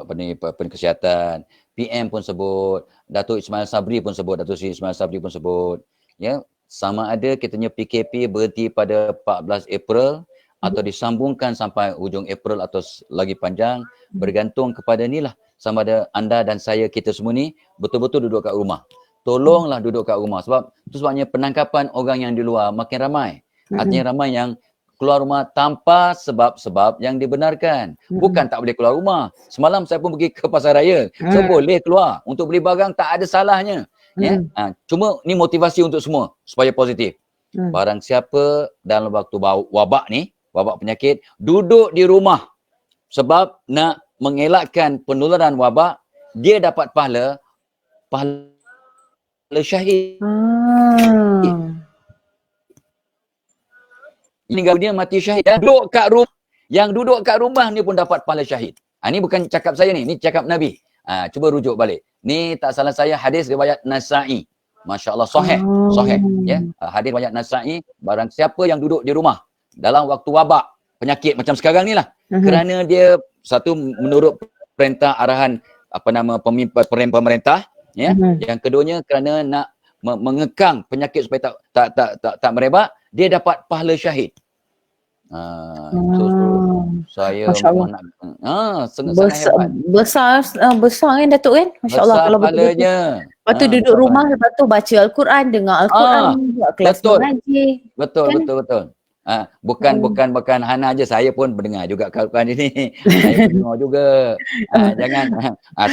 Kesihatan, PM pun sebut, Datuk Ismail Sabri pun sebut, Datuk Sri Ismail Sabri pun sebut, ya, sama ada kita punya PKP berhenti pada 14 April atau disambungkan sampai hujung April atau lagi panjang, bergantung kepada ni lah, sama ada anda dan saya, kita semua ni betul-betul duduk kat rumah. Tolonglah duduk kat rumah, sebab tu sebabnya penangkapan orang yang di luar makin ramai. Artinya ramai yang keluar rumah tanpa sebab-sebab yang dibenarkan. Bukan tak boleh keluar rumah. Semalam saya pun pergi ke pasar raya. So boleh keluar untuk beli barang, tak ada salahnya. Ya? Cuma ni motivasi untuk semua supaya positif. Barang siapa dalam waktu wabak ni, wabak penyakit, duduk di rumah sebab nak mengelakkan penularan wabak, dia dapat pahala syahid. Meninggal dunia mati syahid. Yang duduk kat rumah ni pun dapat pahala syahid. Ni bukan cakap saya ni cakap Nabi. Cuba rujuk balik. Ni tak salah saya hadis riwayat Nasa'i. Masya-Allah sahih, ya. Hadis riwayat Nasa'i, barang siapa yang duduk di rumah dalam waktu wabak penyakit macam sekarang ni lah, kerana dia satu menurut perintah arahan pemerintah, ya. Yang keduanya kerana nak mengekang penyakit supaya tak merebak, dia dapat pahala syahid. Saya besar kan Datuk kan, masya-Allah. Kalau pahalanya. Lepas tu duduk rumah, lepas tu baca Al-Quran, dengar Al-Quran, buat kelas mengaji. Betul. Bukan Hana aja, saya pun mendengar juga Al-Quran ini. Saya dengar juga. Jangan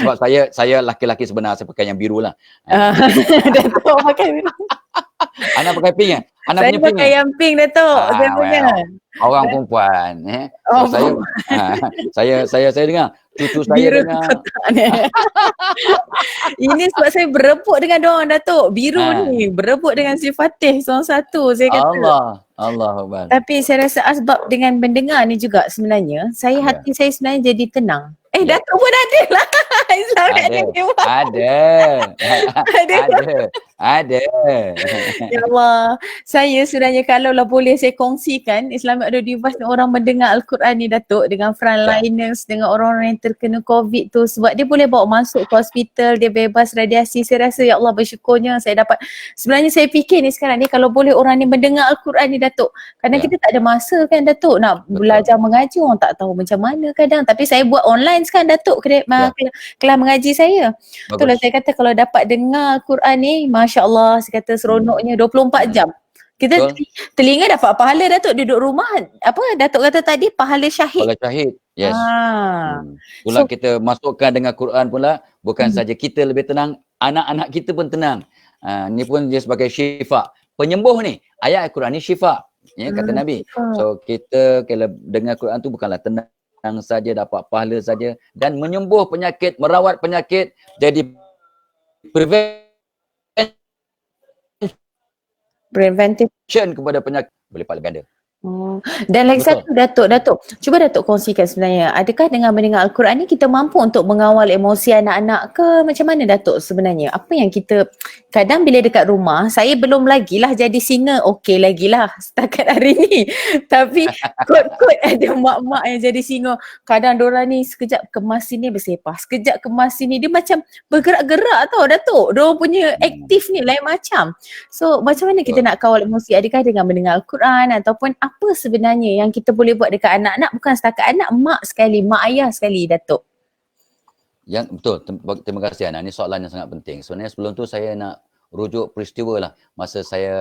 sebab saya laki-laki sebenar, saya pakai yang biru lah. Datuk pakai biru. Anak pakai pink kan? Anak Saya pakai yang pink Datuk. Saya punya. Orang perempuan. Saya dengar. Cucu saya biru dengar. Ini sebab saya berebut dengan diorang Datuk. Biru ni berebut dengan si Fatih seorang satu, saya kata. Allah Akbar. Tapi saya rasa asbab dengan mendengar ni juga sebenarnya, hati saya sebenarnya jadi tenang. Datuk pun ada lah. Ada. Ya Allah. Saya sebenarnya kalau lah boleh saya kongsikan, Islamic Audio Device ni orang mendengar Al-Quran ni Datuk, dengan frontliners, dengan orang-orang yang terkena COVID tu, sebab dia boleh bawa masuk ke hospital, dia bebas radiasi. Saya rasa ya Allah bersyukurnya saya dapat. Sebenarnya saya fikir ni sekarang ni kalau boleh orang ni mendengar Al-Quran ni Datuk, kadang kita tak ada masa kan Datuk nak belajar mengaji, orang tak tahu macam mana kadang, tapi saya buat online sekarang Datuk, kelas mengaji saya. Itulah saya kata kalau dapat dengar Al-Quran ni, Masya Allah, saya kata seronoknya 24 jam. Kita telinga dapat pahala Datuk, duduk rumah, apa Datuk kata tadi, pahala syahid. Pahala syahid, yes. Pula kita masukkan dengan Quran pula, bukan saja kita lebih tenang, anak-anak kita pun tenang. Ni pun dia sebagai syifa. Penyembuh ni, ayat Al-Quran ni syifa, ya, kata Nabi. So kita kalau dengar Quran tu bukanlah tenang saja, dapat pahala saja, dan menyembuh penyakit, merawat penyakit, jadi prevention kepada penyakit, boleh pahala ganda. Oh. Dan lagi Betul. satu Datuk, cuba Datuk kongsikan sebenarnya, adakah dengan mendengar Al-Quran ni kita mampu untuk mengawal emosi anak-anak ke macam mana Datuk sebenarnya? Apa yang kita, kadang bila dekat rumah, saya belum lagi lah jadi singa, okey lagi lah setakat hari ni. Tapi kot-kot ada mak-mak yang jadi singa, kadang diorang ni sekejap kemas sini bersepah, sekejap kemas sini, dia macam bergerak-gerak tau Datuk. Diorang punya aktif ni lain macam. So macam mana kita Betul. nak kawal emosi? Adakah dengan mendengar Al-Quran ataupun apa sebenarnya yang kita boleh buat dekat anak-anak, bukan setakat anak, mak sekali, mak ayah sekali Datuk? Yang betul, terima kasih Ana. Ini soalan yang sangat penting. Sebenarnya sebelum tu saya nak rujuk peristiwa lah. Masa saya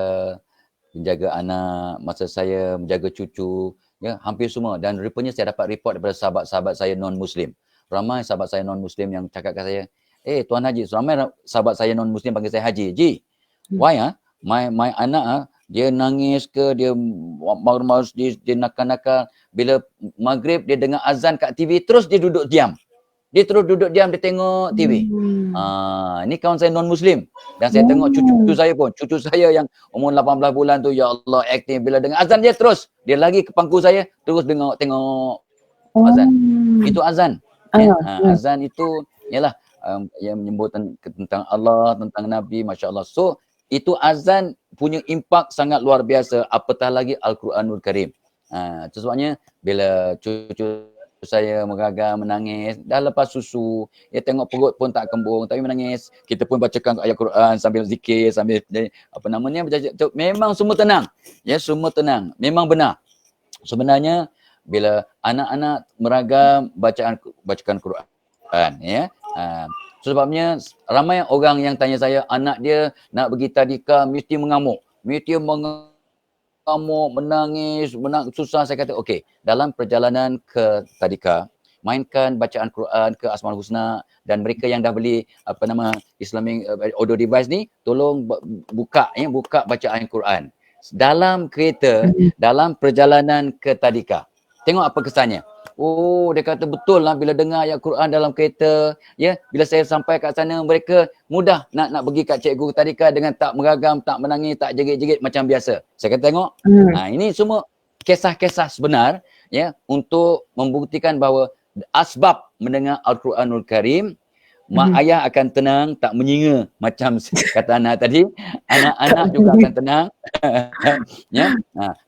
menjaga anak, masa saya menjaga cucu, ya hampir semua. Dan rupanya saya dapat report daripada sahabat-sahabat saya non-Muslim. Ramai sahabat saya non-Muslim yang cakap kat saya, Tuan Haji, ramai sahabat saya non-Muslim panggil saya Haji. Ji, why my anak dia nangis ke, dia marus, dia nakal-nakal. Bila maghrib dia dengar azan kat TV, terus dia duduk diam. Dia terus duduk diam, dia tengok TV. Ini kawan saya non-Muslim. Dan saya tengok cucu saya pun. Cucu saya yang umur 18 bulan tu, ya Allah, aktif. Bila dengar azan dia terus. Dia lagi ke pangku saya, terus tengok azan. Itu azan. Azan itu, ialah yang menyebut tentang Allah, tentang Nabi, Masya Allah. So, itu azan punya impak sangat luar biasa. Apatah lagi Al-Quranul Karim. Itu sebabnya, bila cucu saya menggagal, menangis, dah lepas susu, dia tengok perut pun tak kembung tapi menangis, kita pun bacakan ayat Quran sambil zikir, sambil memang semua tenang. Ya, semua tenang. Memang benar. Sebenarnya bila anak-anak meragam bacakan Quran, ya. Sebabnya ramai orang yang tanya saya, anak dia nak pergi tadika mesti mengamuk. Mesti menangis, susah. Saya kata, okey, dalam perjalanan ke tadika, mainkan bacaan Quran ke Asmaul Husna, dan mereka yang dah beli Islamic audio device ni, tolong buka bacaan Quran dalam kereta, dalam perjalanan ke tadika. Tengok apa kesannya. Oh, dia kata betul lah bila dengar ayat Quran dalam kereta, ya, bila saya sampai kat sana mereka mudah nak pergi kat cikgu tadika dengan tak meragam, tak menangis, tak jerit-jerit macam biasa. Saya kata tengok, ini semua kisah-kisah sebenar, ya, untuk membuktikan bahawa asbab mendengar Al-Quranul Karim, mak ayah akan tenang, tak menyinga macam kata anak tadi, anak-anak juga akan tenang. Ya.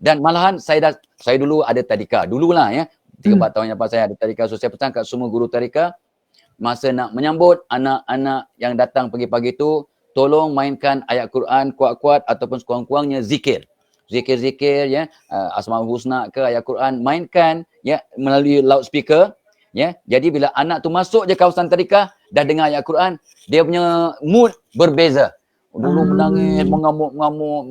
Dan malahan saya dulu ada tadika, dululah, ya. 3-4 tahun yang lepas saya ada tadika. So saya pesan kat semua guru tadika, masa nak menyambut anak-anak yang datang pagi-pagi tu, tolong mainkan ayat Quran kuat-kuat ataupun sekurang-kurangnya zikir. Zikir-zikir, ya, Asmaul Husna ke ayat Quran, mainkan, ya, melalui loudspeaker, ya. Jadi bila anak tu masuk je kawasan tadika, dah dengar ayat Quran, dia punya mood berbeza. Dulu menangis, mengamuk-ngamuk,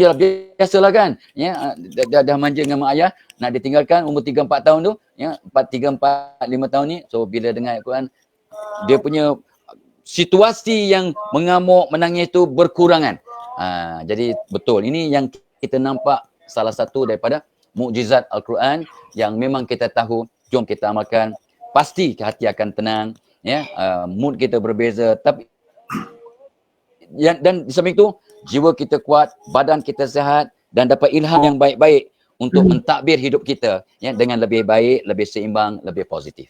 ya biasalah kan, ya, dah manja dengan mak ayah, nak ditinggalkan umur 3-4 tahun tu, ya, 3-4-5 tahun ni. So bila dengar ayat Quran, dia punya situasi yang mengamuk, menangis tu berkurangan. Jadi betul, ini yang kita nampak salah satu daripada mukjizat Al-Quran yang memang kita tahu, jom kita amalkan, pasti hati akan tenang, ya, mood kita berbeza, tapi dan di samping itu jiwa kita kuat, badan kita sihat dan dapat ilham yang baik-baik untuk mentadbir hidup kita, ya, dengan lebih baik, lebih seimbang, lebih positif.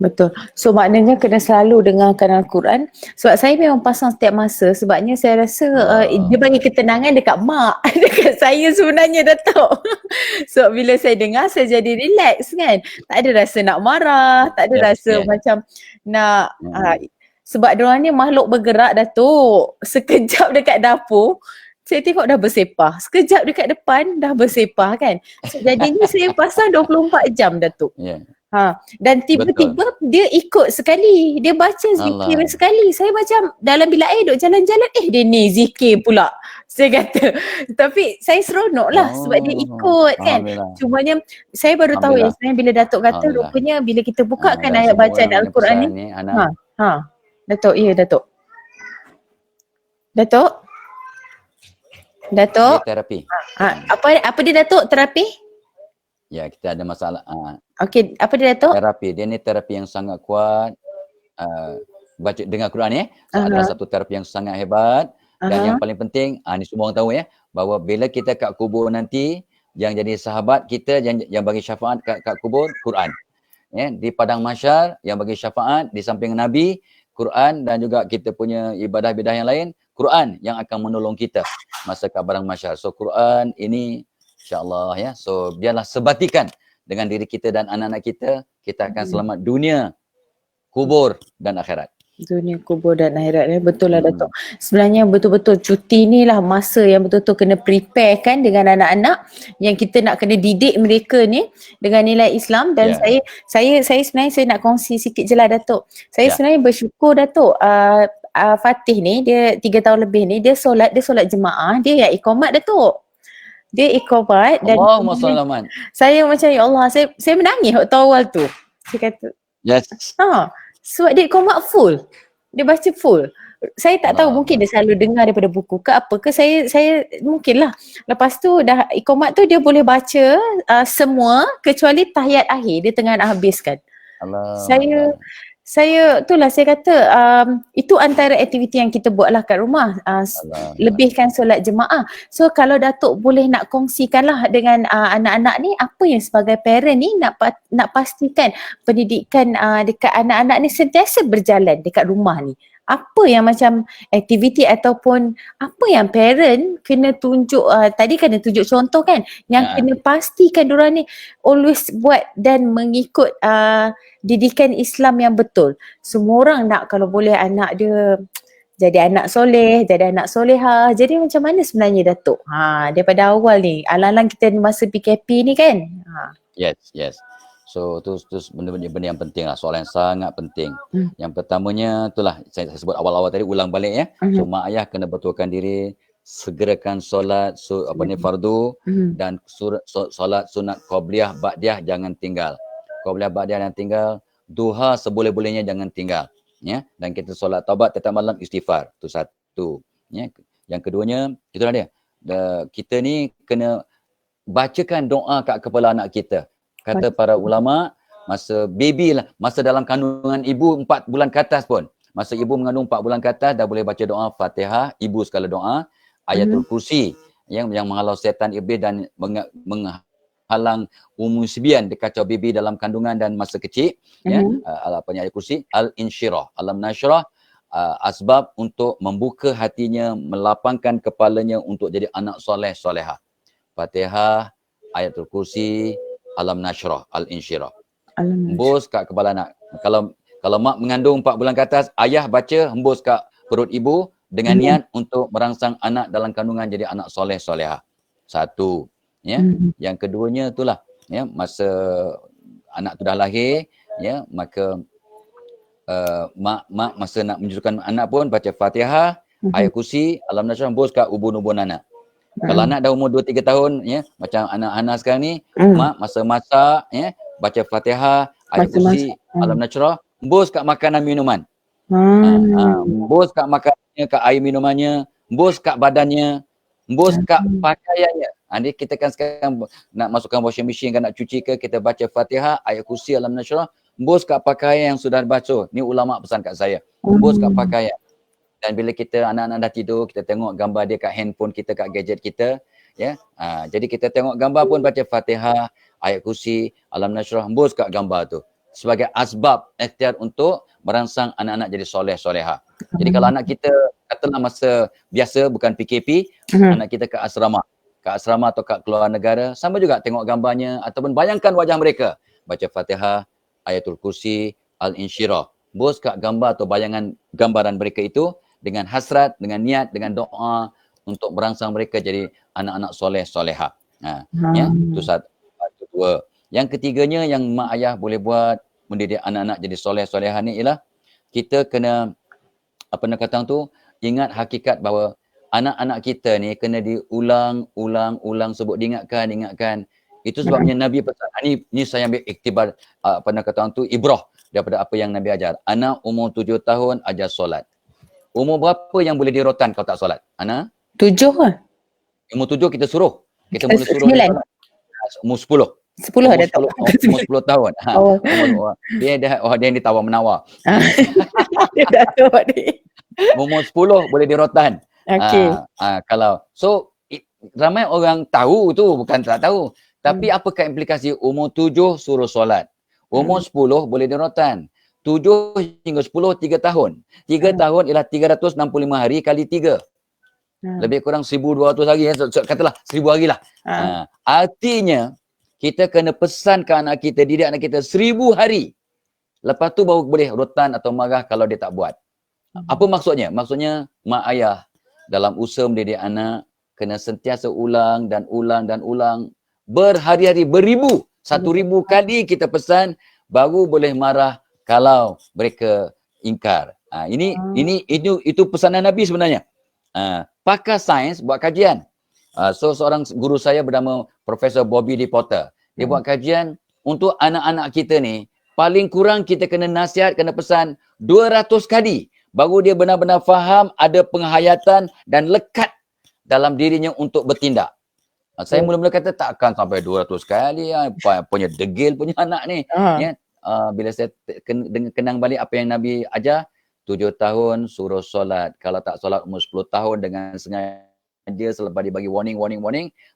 Betul. So maknanya kena selalu dengarkan Al-Quran. Sebab saya memang pasang setiap masa, sebabnya saya rasa dia bagi ketenangan dekat mak, dekat saya sebenarnya Datuk. So bila saya dengar, saya jadi relax kan. Tak ada rasa nak marah, tak ada rasa macam nak sebab diorang ni makhluk bergerak Datuk. Sekejap dekat dapur, saya tengok dah bersepah. Sekejap dekat depan dah bersepah kan. So jadinya saya pasang 24 jam Datuk. Dan tiba-tiba dia ikut sekali. Dia baca zikir sekali. Saya macam dalam bilik air duk jalan-jalan, dia ni zikir pula. Saya kata. Tapi saya seronok lah sebab dia ikut kan. Cumanya saya baru tahu sebenarnya bila Datuk kata rupanya bila kita bukakan ayat bacaan Al-Quran ni. Datuk, ya Datuk. Datuk? Dia terapi. Apa dia Datuk, terapi? Ya, kita ada masalah. Okey, apa dia Datuk? Terapi. Dia ni terapi yang sangat kuat. Baca dengar Quran adalah satu terapi yang sangat hebat. Dan yang paling penting, ni semua orang tahu, ya, bahawa bila kita kat kubur nanti, yang jadi sahabat kita yang bagi syafaat kat kubur, Quran. Ya, di padang mahsyar yang bagi syafaat di samping Nabi, Quran, dan juga kita punya ibadah-ibadah yang lain, Quran yang akan menolong kita masa kat padang mahsyar. So Quran ini insya-Allah ya. So biarlah sebatikan dengan diri kita dan anak-anak kita akan selamat dunia, kubur dan akhirat. Dunia kubur dan akhirat ni betul lah Datuk. Sebenarnya betul-betul cuti ni lah masa yang betul-betul kena prepare kan dengan anak-anak, yang kita nak kena didik mereka ni dengan nilai Islam. Dan saya sebenarnya saya nak kongsi sikit je lah Datuk. Saya sebenarnya bersyukur Datuk, Fatih ni dia 3 tahun lebih ni dia solat jemaah, dia yang iqamat Datuk. Dia iqamat dan saya macam ya Allah, saya menangis waktu awal tu. Saya kata sebab dia iqamat full. Dia baca full. Saya tak tahu, mungkin dia selalu dengar daripada buku ke apa ke, saya mungkinlah. Lepas tu dah iqamat tu dia boleh baca semua kecuali tahiyat akhir dia tengah nak habiskan. Saya itulah saya kata itu antara aktiviti yang kita buatlah kat rumah, lebihkan solat jemaah. So kalau Datuk boleh nak kongsikanlah dengan anak-anak ni, apa yang sebagai parent ni nak pastikan pendidikan dekat anak-anak ni sentiasa berjalan dekat rumah ni. Apa yang macam aktiviti ataupun apa yang parent kena tunjuk, tadi kena tunjuk contoh kan, yang kena pastikan diorang ni always buat dan mengikut didikan Islam yang betul. Semua orang nak kalau boleh anak dia jadi anak soleh, jadi anak soleha. Jadi macam mana sebenarnya Datuk? Daripada awal ni, alang-alang kita masa PKP ni kan? Yes. So tu benda yang penting lah, soalan yang sangat penting. Yang pertamanya itulah saya sebut awal-awal tadi, ulang balik ya. So mak ayah kena betulkan diri, segerakan solat fardu dan solat sunat qabliyah ba'diyah jangan tinggal. Qabliyah ba'diyah jangan tinggal, duha seboleh-bolehnya jangan tinggal. Ya, dan kita solat taubat tiap malam, istighfar. Tu satu. Ya. Yang keduanya, itulah dia. Kita ni kena bacakan doa kat kepala anak kita. Kata para ulama, masa baby lah, masa dalam kandungan ibu 4 bulan ke atas pun, masa ibu mengandung 4 bulan ke atas dah boleh baca doa Fatihah, ibu sekala doa, ayatul kursi yang menghalau setan iblis dan menghalang umusbian dikacau baby dalam kandungan dan masa kecil. Ayatul kursi, al-insyirah, alam nasyrah, asbab untuk membuka hatinya, melapangkan kepalanya untuk jadi anak soleh soleha. Fatihah, ayatul kursi, alam nasyrah, al-insyirah. Hembus kat kepala anak. Kalau mak mengandung 4 bulan ke atas, ayah baca hembus kat perut ibu dengan niat untuk merangsang anak dalam kandungan jadi anak soleh soleha. Satu. Ya. Yang keduanya itulah, ya, masa anak tu dah lahir, ya, maka mak masa nak menjadikan anak pun baca Fatihah, ayat kursi, alam nasyrah, hembus kat ubun-ubun anak. Kalau anak dah umur 2-3 tahun, ya, macam anak Hana sekarang ni, mak masa masak, ya, baca Fatihah, ayat kursi, alam nasyrah, hembus kat makanan minuman. Hembus kat makanannya, kat air minumannya, hembus kat badannya, hembus kat pakaiannya. Jadi kita kan sekarang nak masukkan washing machine kan, nak cuci ke, kita baca Fatihah, ayat kursi, alam nasyrah, hembus kat pakaian yang sudah basuh. Ni ulama pesan kat saya. Hembus kat pakaian. Dan bila kita anak-anak dah tidur, kita tengok gambar dia kat handphone kita, kat gadget kita, ya. Jadi kita tengok gambar pun baca Fatihah, ayat kursi, alam nasyrah, hembus kat gambar tu. Sebagai asbab ikhtiar untuk merangsang anak-anak jadi soleh soleha. Jadi kalau anak kita katalah masa biasa bukan PKP, anak kita kat asrama atau kat keluar negara, sama juga tengok gambarnya ataupun bayangkan wajah mereka. Baca Fatihah, ayatul kursi, al-insyirah. Hembus kat gambar atau bayangan gambaran mereka itu dengan hasrat, dengan niat, dengan doa untuk merangsang mereka jadi anak-anak soleh soleha. Ya, itu satu, dua. Yang ketiganya yang mak ayah boleh buat mendidik anak-anak jadi soleh soleha ni ialah kita kena ingat hakikat bahawa anak-anak kita ni kena diulang diingatkan. Itu sebabnya Nabi pesan, ni saya ambil iktibar ibrah daripada apa yang Nabi ajar. Anak umur 7 tahun ajar solat. Umur berapa yang boleh dirotan kalau tak solat? Ana? 7 kan? Umur 7 kita suruh. Kita mula suruh dia solat. Umur 10. 10 ada tak? Umur 10 tahun. Dia yang ditawar-menawar. Dia dah tahu ni. Umur 10 boleh dirotan. Okey. Kalau ramai orang tahu tu, bukan tak tahu. Tapi apakah implikasi umur 7 suruh solat? Umur 10 boleh dirotan. 7 hingga 10, 3 tahun. 3 tahun ialah 365 hari kali 3. Lebih kurang 1,200 hari. Katalah 1,000 hari lah. Artinya, kita kena pesan ke anak kita, didik anak kita 1,000 hari. Lepas tu baru boleh rotan atau marah kalau dia tak buat. Apa maksudnya? Maksudnya, mak ayah dalam usaha mendidik anak, kena sentiasa ulang dan ulang dan ulang. Berhari-hari, 1,000 kali kita pesan, baru boleh marah kalau mereka ingkar. Itu pesanan Nabi sebenarnya. Pakar sains buat kajian. Seorang guru saya bernama Profesor Bobby D. Potter. Dia buat kajian untuk anak-anak kita ni, paling kurang kita kena nasihat, kena pesan 200 kali. Baru dia benar-benar faham, ada penghayatan dan lekat dalam dirinya untuk bertindak. Saya mula-mula kata takkan sampai 200 kali punya degil punya anak ni. Ya, bila saya kenang balik apa yang Nabi ajar, 7 tahun suruh solat. Kalau tak solat umur 10 tahun dengan sengaja selepas dia bagi warning,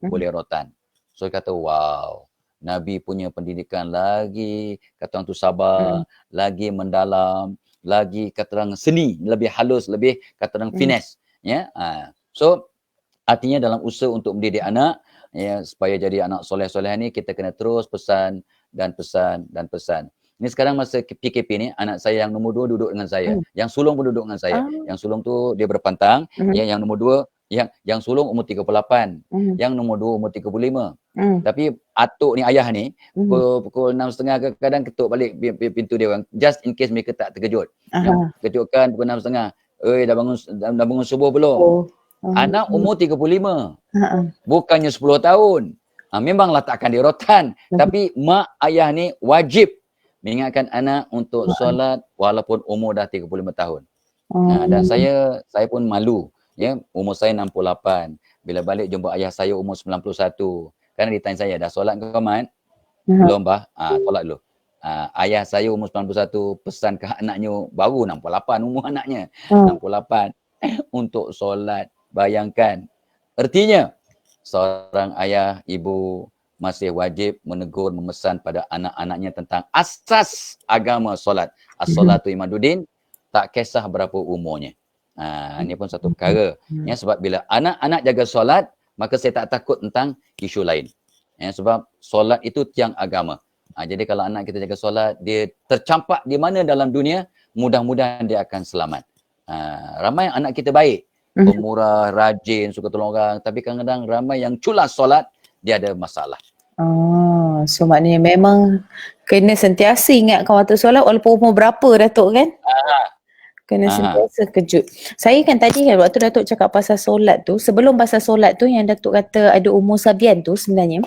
boleh rotan. So kata wow, Nabi punya pendidikan lagi kata orang tu sabar, lagi mendalam, lagi kata orang seni, lebih halus, lebih kata orang finesse. Ya, so artinya dalam usaha untuk mendidik anak, ya, supaya jadi anak soleh-soleh ni, kita kena terus pesan dan pesan dan pesan. Ini sekarang masa PKP ni, anak saya yang nombor 2 duduk dengan saya. Yang sulung pun duduk dengan saya. Yang sulung tu dia berpantang. Yang nombor 2, yang sulung umur 38. Yang nombor 2 umur 35. Tapi atuk ni, ayah ni, pukul 6.30 kadang ketuk balik pintu dia orang. Just in case mereka tak terkejut. Yang kejutkan pukul 6.30. Dah bangun subuh belum? Anak umur 35. Bukannya 10 tahun. Memanglah takkan dirotan. Tapi mak ayah ni wajib mengingatkan anak untuk solat walaupun umur dah 35 tahun. Dan saya pun malu. Ya, umur saya 68. Bila balik jumpa ayah saya umur 91. Kerana dia tanya saya, dah solat ke Mat? Belum bah. Solat dulu. Ayah saya umur 91 pesan ke anaknya, baru 68 umur anaknya. 68 untuk solat. Bayangkan. Artinya, seorang ayah, ibu masih wajib menegur, memesan pada anak-anaknya tentang asas agama solat. As-salatu imaduddin, tak kisah berapa umurnya. Ini pun satu perkara. Ya, sebab bila anak-anak jaga solat, maka saya tak takut tentang isu lain. Ya, sebab solat itu tiang agama. Jadi kalau anak kita jaga solat, dia tercampak di mana dalam dunia, mudah-mudahan dia akan selamat. Ramai anak kita baik. Pemurah, rajin, suka tolong orang. Tapi kadang-kadang ramai yang culas solat, dia ada masalah. So maknanya memang kena sentiasa ingatkan waktu solat walaupun umur berapa Datuk kan? Kena sentiasa kejut. Saya kan tadi kan waktu Datuk cakap pasal solat tu, sebelum pasal solat tu yang Datuk kata ada umur sabian tu sebenarnya,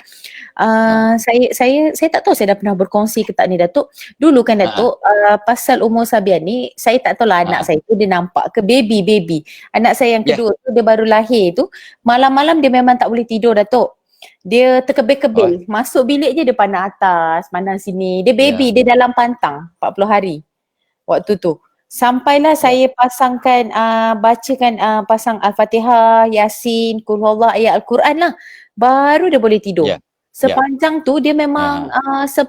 saya tak tahu saya dah pernah berkongsi ke tak ni Datuk. Dulu kan Datuk, pasal umur sabian ni, saya tak tahu lah anak saya tu dia nampak ke baby. Anak saya yang kedua tu dia baru lahir tu, malam-malam dia memang tak boleh tidur Datuk. Dia terkebil-kebil. Masuk bilik je dia pandang atas, pandang sini. Dia baby, dia dalam pantang 40 hari waktu tu. Sampailah saya pasangkan, bacakan pasang Al-Fatihah, Yasin, Qul Huwallah, ayat Al-Quran lah. Baru dia boleh tidur. Sepanjang tu dia memang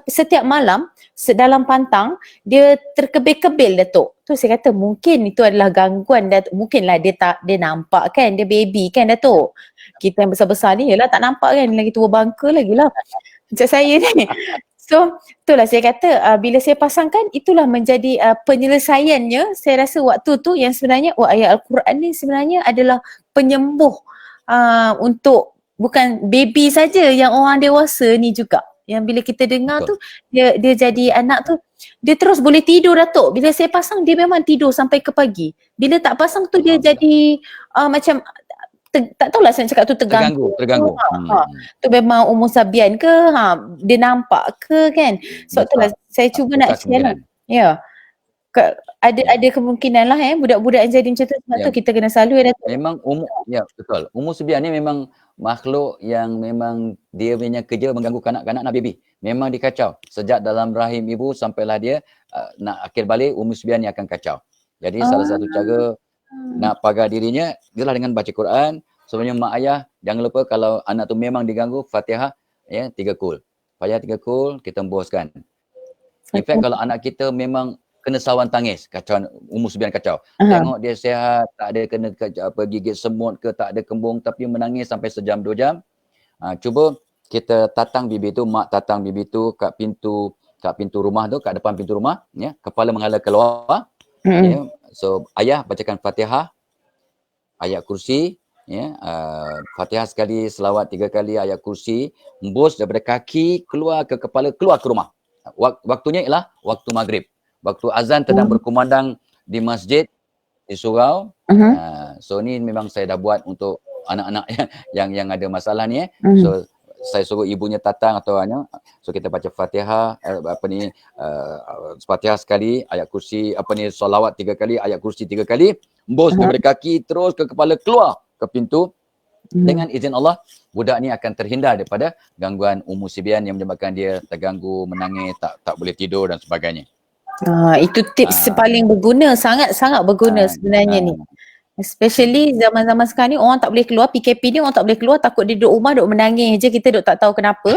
setiap malam dalam pantang dia terkebil-kebil Datuk. Tu saya kata mungkin itu adalah gangguan Datuk. Mungkinlah dia nampak kan, dia baby kan Datuk. Kita yang besar-besar ni yalah tak nampak kan, lagi tua bangka lagi lah macam saya ni. So itulah saya kata bila saya pasangkan itulah menjadi penyelesaiannya. Saya rasa waktu tu yang sebenarnya ayat Al-Quran ni sebenarnya adalah penyembuh untuk bukan baby saja, yang orang dewasa ni juga. Yang bila kita dengar tu dia jadi anak tu dia terus boleh tidur Datuk. Bila saya pasang dia memang tidur sampai ke pagi. Bila tak pasang tu dia jadi macam tak tahulah saya cakap tu terganggu. Tu memang umur sabian ke, dia nampak ke kan. So itulah saya cuba nak share lah. Ya. Ada kemungkinan lah budak-budak yang jadi macam tu. Sebab tu kita kena selalu Datuk. Memang umur, betul. Umur sabian ni memang makhluk yang memang dia punya kerja mengganggu kanak-kanak nak baby. Memang dikacau. Sejak dalam rahim ibu sampailah dia nak akhir balik, umur sabian ni akan kacau. Jadi salah satu cara nak pagar dirinya ialah dengan baca Quran, Sebenarnya mak ayah jangan lupa kalau anak tu memang diganggu, Fatihah 3 kul. Fatihah 3 kul, kita embuskan. In fact kalau anak kita memang kena sawan tangis, kacau, umur 9 kacau. Tengok dia sihat, tak ada kena gigit semut ke, tak ada kembung, tapi menangis sampai sejam 2 jam. Cuba kita tatang bibi tu, mak tatang bibi tu kat pintu rumah tu, kat depan pintu rumah, kepala menghela keluar. So ayah bacakan Fatihah, ayat kursi, Fatihah sekali, selawat 3 kali, ayat kursi, embus daripada kaki keluar ke kepala, keluar ke rumah. Waktunya ialah waktu maghrib. Waktu azan sedang berkumandang di masjid, di surau. So ni memang saya dah buat untuk anak-anak yang ada masalah ni. So saya suruh ibunya tatang atau so kita baca Fatihah, Fatihah sekali, ayat kursi, solawat 3 kali, ayat kursi 3 kali, embus daripada kaki terus ke kepala, keluar ke pintu. Dengan izin Allah, budak ni akan terhindar daripada gangguan umusibian yang menyebabkan dia terganggu, menangis, tak boleh tidur dan sebagainya. Itu tips paling berguna, sangat-sangat berguna sebenarnya ni. Especially zaman-zaman sekarang ni orang tak boleh keluar, PKP ni orang tak boleh keluar, takut dia duduk rumah duduk menangis je, kita duduk tak tahu kenapa.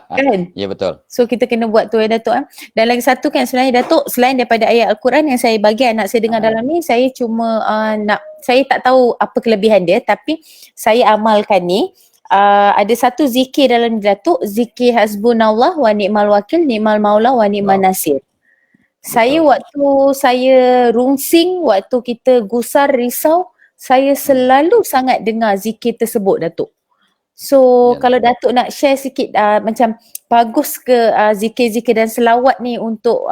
Kan? Ya, betul. So kita kena buat tu Datuk. Dan lagi satu kan sebenarnya Datuk, selain daripada ayat Al-Quran yang saya bagi anak saya dengar dalam ni, saya cuma saya tak tahu apa kelebihan dia, tapi saya amalkan ni. Ada satu zikir dalam Datuk, zikir hasbunallah wa ni'mal wakil, ni'mal maula wa ni'man nasir. Saya waktu saya rungsing, waktu kita gusar, risau, saya selalu sangat dengar zikir tersebut Datuk. So kalau Datuk nak share sikit macam bagus ke zikir-zikir dan selawat ni untuk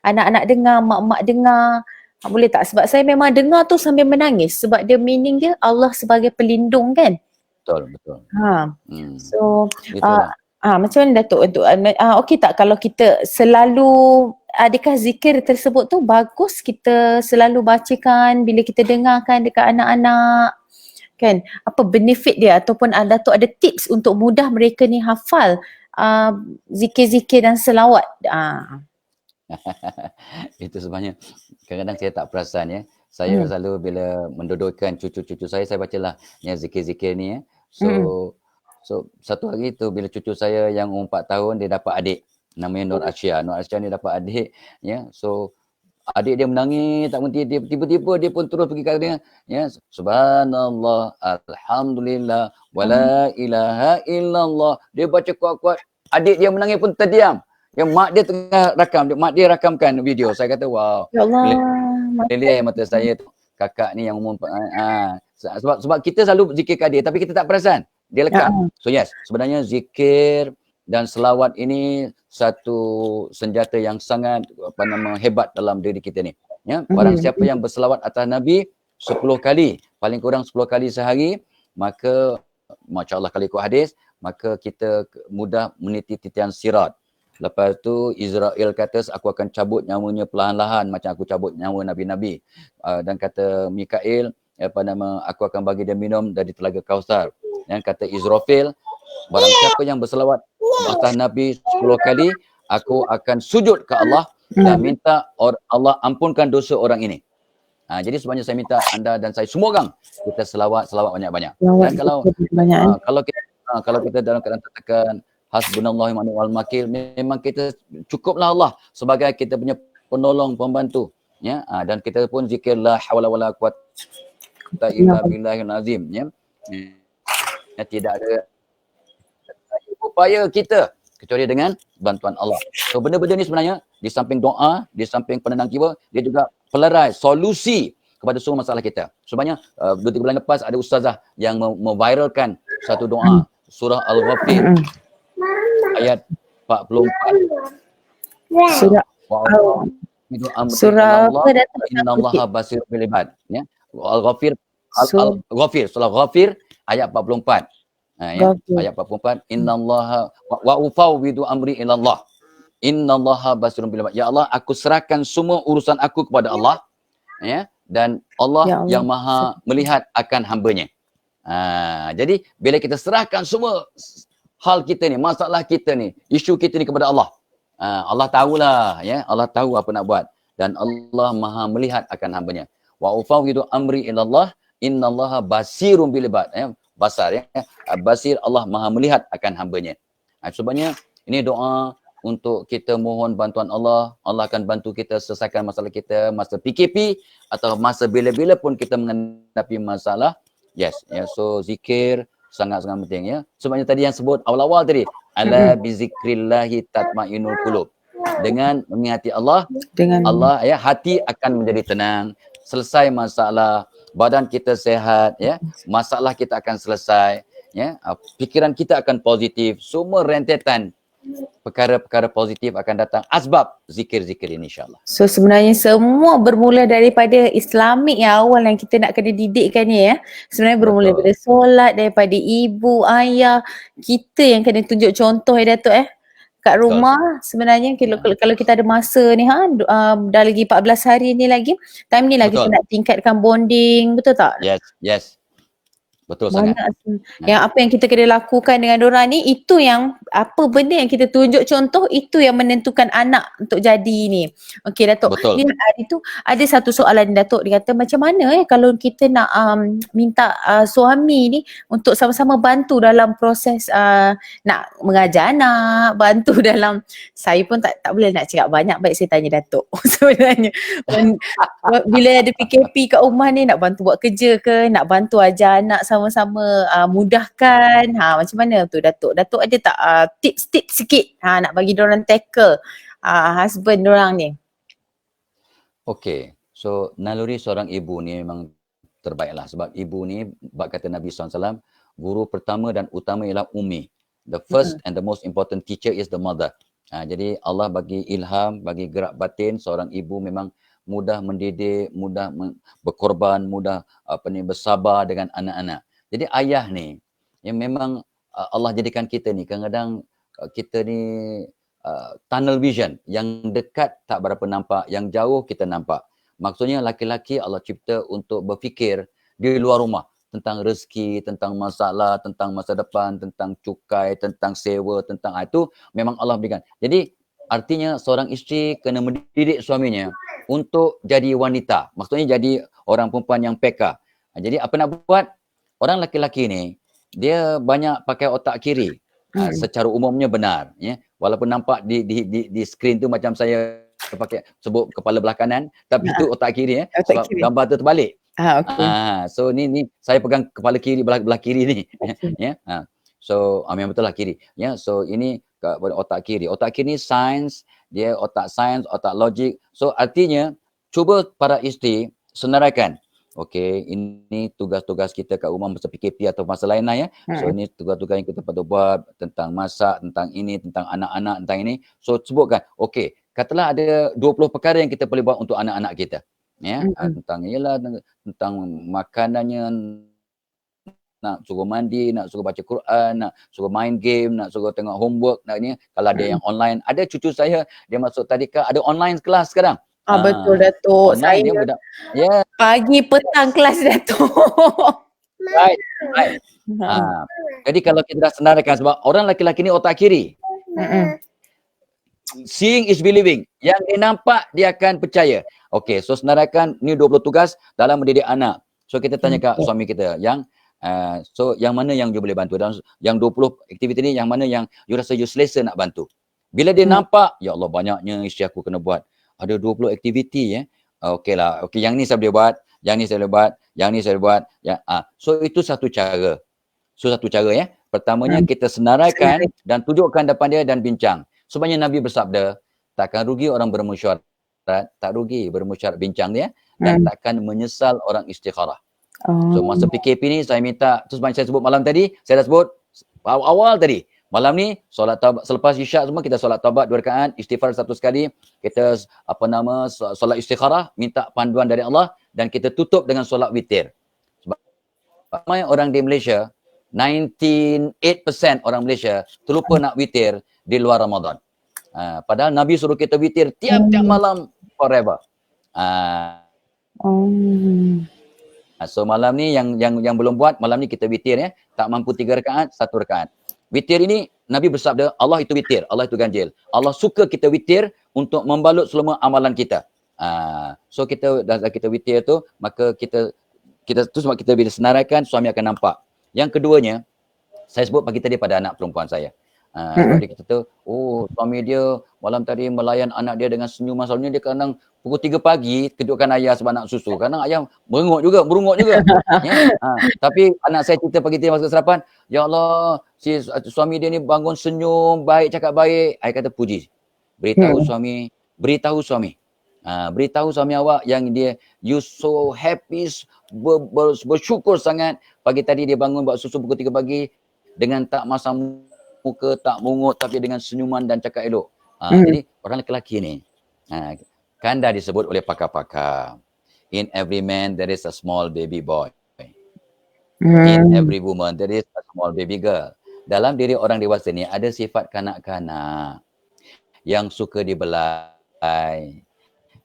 anak-anak dengar, mak-mak dengar, boleh tak? Sebab saya memang dengar tu sambil menangis sebab dia meaning dia Allah sebagai pelindung kan. Betul. So macam mana Datuk untuk okey tak kalau kita selalu, adakah zikir tersebut tu bagus kita selalu bacakan bila kita dengarkan dekat anak-anak kan? Apa benefit dia ataupun Datuk ada tips untuk mudah mereka ni hafal zikir-zikir dan selawat? Itu sebenarnya kadang-kadang saya tak perasan Saya selalu bila mendudukkan cucu-cucu saya bacalah zikir-zikir ni So satu hari tu bila cucu saya yang umur 4 tahun dia dapat adik namanya Nur Asia. Nur Asia ni dapat adik So adik dia menangis tak berhenti, dia tiba-tiba dia pun terus pergi kat dia subhanallah, alhamdulillah, wala ilaha illallah. Dia baca kuat-kuat, adik dia menangis pun terdiam. Yang mak dia tengah mak dia rakamkan video. Saya kata wow. Ya Allah. Leleh mata saya tu. Kakak ni yang umur sebab kita selalu zikir kat dia tapi kita tak perasan. Dia lekam. So yes, sebenarnya zikir dan selawat ini satu senjata yang sangat hebat dalam diri kita ni. Barang siapa yang berselawat atas Nabi 10 kali, paling kurang 10 kali sehari, maka masya-Allah kalau ikut hadis, maka kita mudah meniti titian sirat. Lepas tu Israel kata aku akan cabut nyawanya perlahan-lahan macam aku cabut nyawa nabi-nabi. Dan kata Mikail aku akan bagi dia minum dari telaga Kausar. Kata Israfil, barang siapa yang berselawat atas Nabi 10 kali, aku akan sujud ke Allah dan minta Allah ampunkan dosa orang ini. Jadi sebenarnya saya minta anda dan saya semua orang kita selawat banyak-banyak. Dan kalau kita dalam keadaan tertekan, hasbunallahu wa ni'mal wakil, memang kita cukuplah Allah sebagai kita punya penolong, pembantu. Dan kita pun zikir la hawla wala quwwata illa billahil azim. Tidak ada upaya kita kecuali dengan bantuan Allah. So benda-benda ni sebenarnya di samping doa, di samping penenang jiwa, dia juga pelerai solusi kepada semua masalah kita. Sebenarnya 2-3 bulan lepas ada ustazah yang memviralkan satu doa surah Al-Ghafir ayat 44. Surah Innallaha basirun bil ibad. Al-Ghafir surah Ghafir ayat 44. Ayat 44, innallaha wa ufawwidu amri ilallah. Innallaha basirun bil ibad. Ya Allah, aku serahkan semua urusan aku kepada Allah, dan Allah yang Maha melihat akan hamba-Nya. Jadi bila kita serahkan semua hal kita ni, masalah kita ni, isu kita ni kepada Allah, Allah tahulah, Allah tahu apa nak buat dan Allah Maha melihat akan hamba-Nya. Wa ufawwidu amri ilallah, innallaha basirun bil ibad, basar ya. Basir, Allah Maha melihat akan hamba-Nya. Sebabnya ini doa untuk kita mohon bantuan Allah. Allah akan bantu kita selesaikan masalah kita masa PKP atau masa bila-bila pun kita menghadapi masalah. Yes, ya. So zikir sangat-sangat penting ya. Sebabnya tadi yang sebut awal-awal tadi, ala bizikrillahi tatmainnul qulub. Dengan mengingati Allah, Allah ya, hati akan menjadi tenang. Selesai masalah, badan kita sehat ya, masalah kita akan selesai ya, fikiran kita akan positif. Semua rentetan perkara-perkara positif akan datang asbab zikir-zikir ini, insyaAllah. So sebenarnya semua bermula daripada Islamik yang awal yang kita nak kena didikkan ni ya. Sebenarnya bermula daripada solat, daripada ibu, ayah. Kita yang kena tunjuk contoh Datuk kat rumah. Sebenarnya kalau kita ada masa ni dah lagi 14 hari ni lagi, time ni lagi kita nak tingkatkan bonding, betul tak? Yes. Betul banyak sangat. Yang apa yang kita kena lakukan dengan dorang ni, itu yang apa benda yang kita tunjuk contoh, itu yang menentukan anak untuk jadi ni. Okey Datuk. Betul. Ni hari tu ada satu soalan Datuk, dia kata macam mana kalau kita nak minta suami ni untuk sama-sama bantu dalam proses nak mengajar anak, bantu dalam, saya pun tak boleh nak cakap banyak, baik saya tanya Datuk. Sebenarnya bila ada PKP kat rumah ni, nak bantu buat kerja ke, nak bantu ajar anak sama-sama mudahkan, macam mana tu Datuk? Datuk ada tak tips-tips sikit nak bagi diorang tackle husband diorang ni? Okey, so naluri seorang ibu ni memang terbaiklah, sebab ibu ni, bab kata Nabi SAW, guru pertama dan utama ialah ummi. The first and the most important teacher is the mother. Jadi Allah bagi ilham, bagi gerak batin, seorang ibu memang mudah mendidik, mudah berkorban, mudah bersabar dengan anak-anak. Jadi ayah ni yang memang Allah jadikan kita ni, kadang-kadang kita ni tunnel vision, yang dekat tak berapa nampak, yang jauh kita nampak. Maksudnya laki-laki Allah cipta untuk berfikir di luar rumah, tentang rezeki, tentang masalah, tentang masa depan, tentang cukai, tentang sewa, tentang itu memang Allah berikan. Jadi artinya seorang isteri kena mendidik suaminya untuk jadi wanita. Maksudnya jadi orang perempuan yang peka. Jadi apa nak buat? Orang laki-laki ni, dia banyak pakai otak kiri. Secara umumnya benar. Ya. Walaupun nampak di skrin tu macam saya pakai sebut kepala belah kanan, tapi itu otak kiri. Sebab kiri. Gambar tu terbalik. Okay. So ni saya pegang kepala kiri, belah kiri ni. Ya. So memang betul lah kiri. Ya. So ini otak kiri. Otak kiri ni sains, dia otak sains, otak logik. So artinya cuba para isteri senaraikan. Okey, ini tugas-tugas kita kat rumah masa PKP atau masa lain lah ya. So ini tugas-tugas yang kita patut buat tentang masak, tentang ini, tentang anak-anak, tentang ini. So sebutkan, okey, katalah ada 20 perkara yang kita boleh buat untuk anak-anak kita. Ya, tentang ialah tentang makanannya, nak suruh mandi, nak suruh baca Quran, nak suruh main game, nak suruh tengok homework, nak ni. Kalau ada yang online, ada cucu saya dia masuk tadika, ada online kelas sekarang. Betul Datuk. Online saya pagi petang kelas Datuk. Right. Jadi kalau kita dah senaraikan, sebab orang laki-laki ni otak kiri. Seeing is believing. Yang dia nampak dia akan percaya. Okey, so senaraikan ni 20 tugas dalam mendidik anak. So kita tanya kat suami kita yang so yang mana yang you boleh bantu, dan yang 20 aktiviti ni yang mana yang you rasa you selesa nak bantu. Bila dia nampak, ya Allah banyaknya isteri aku kena buat. Ada 20 aktiviti okeylah. Okey, yang ni saya boleh buat, yang ni saya boleh buat, yang ni saya boleh buat. So itu satu cara. Ya. Pertamanya kita senaraikan dan tunjukkan depan dia dan bincang. Sebabnya Nabi bersabda, takkan rugi orang bermusyawarah, tak rugi bermusyawarah bincang dia, dan takkan menyesal orang istikharah. So masa PKP ni saya minta, terus macam saya sebut malam tadi, saya dah sebut awal tadi. Malam ni solat taubat, selepas isyak semua kita solat taubat 2 rakaat, istighfar 1 sekali, kita solat istikharah, minta panduan dari Allah, dan kita tutup dengan solat witir. Sebab ramai orang di Malaysia, 98% orang Malaysia terlupa nak witir di luar Ramadan. Padahal Nabi suruh kita witir tiap-tiap malam forever. So malam ni yang belum buat, malam ni kita witir ya. Tak mampu 3 rakaat, 1 rakaat. Witir ini Nabi bersabda, Allah itu witir, Allah itu ganjil. Allah suka kita witir untuk membalut semua amalan kita. So kita dah kita witir tu, maka kita kita tu sebab kita bila senaraikan, suami akan nampak. Yang keduanya, saya sebut pagi tadi pada anak perempuan saya. Sebab dia kata, oh suami dia malam tadi melayan anak dia dengan senyuman. Selalunya dia kadang pukul 3 pagi kejutkan ayah sebab nak susu. Kadang ayah merungut juga. Ya? Tapi anak saya cerita pagi tadi masa sarapan, ya Allah, si suami dia ni bangun senyum, baik, cakap baik. Saya kata puji. Beritahu suami. Beritahu suami awak yang dia, you so happy, bersyukur sangat. Pagi tadi dia bangun buat susu pukul 3 pagi dengan tak masam muka, tak mungut, tapi dengan senyuman dan cakap elok. Jadi orang lelaki ni kan dah disebut oleh pakar-pakar. In every man there is a small baby boy. In every woman there is a small baby girl. Dalam diri orang dewasa ni ada sifat kanak-kanak yang suka dibelai,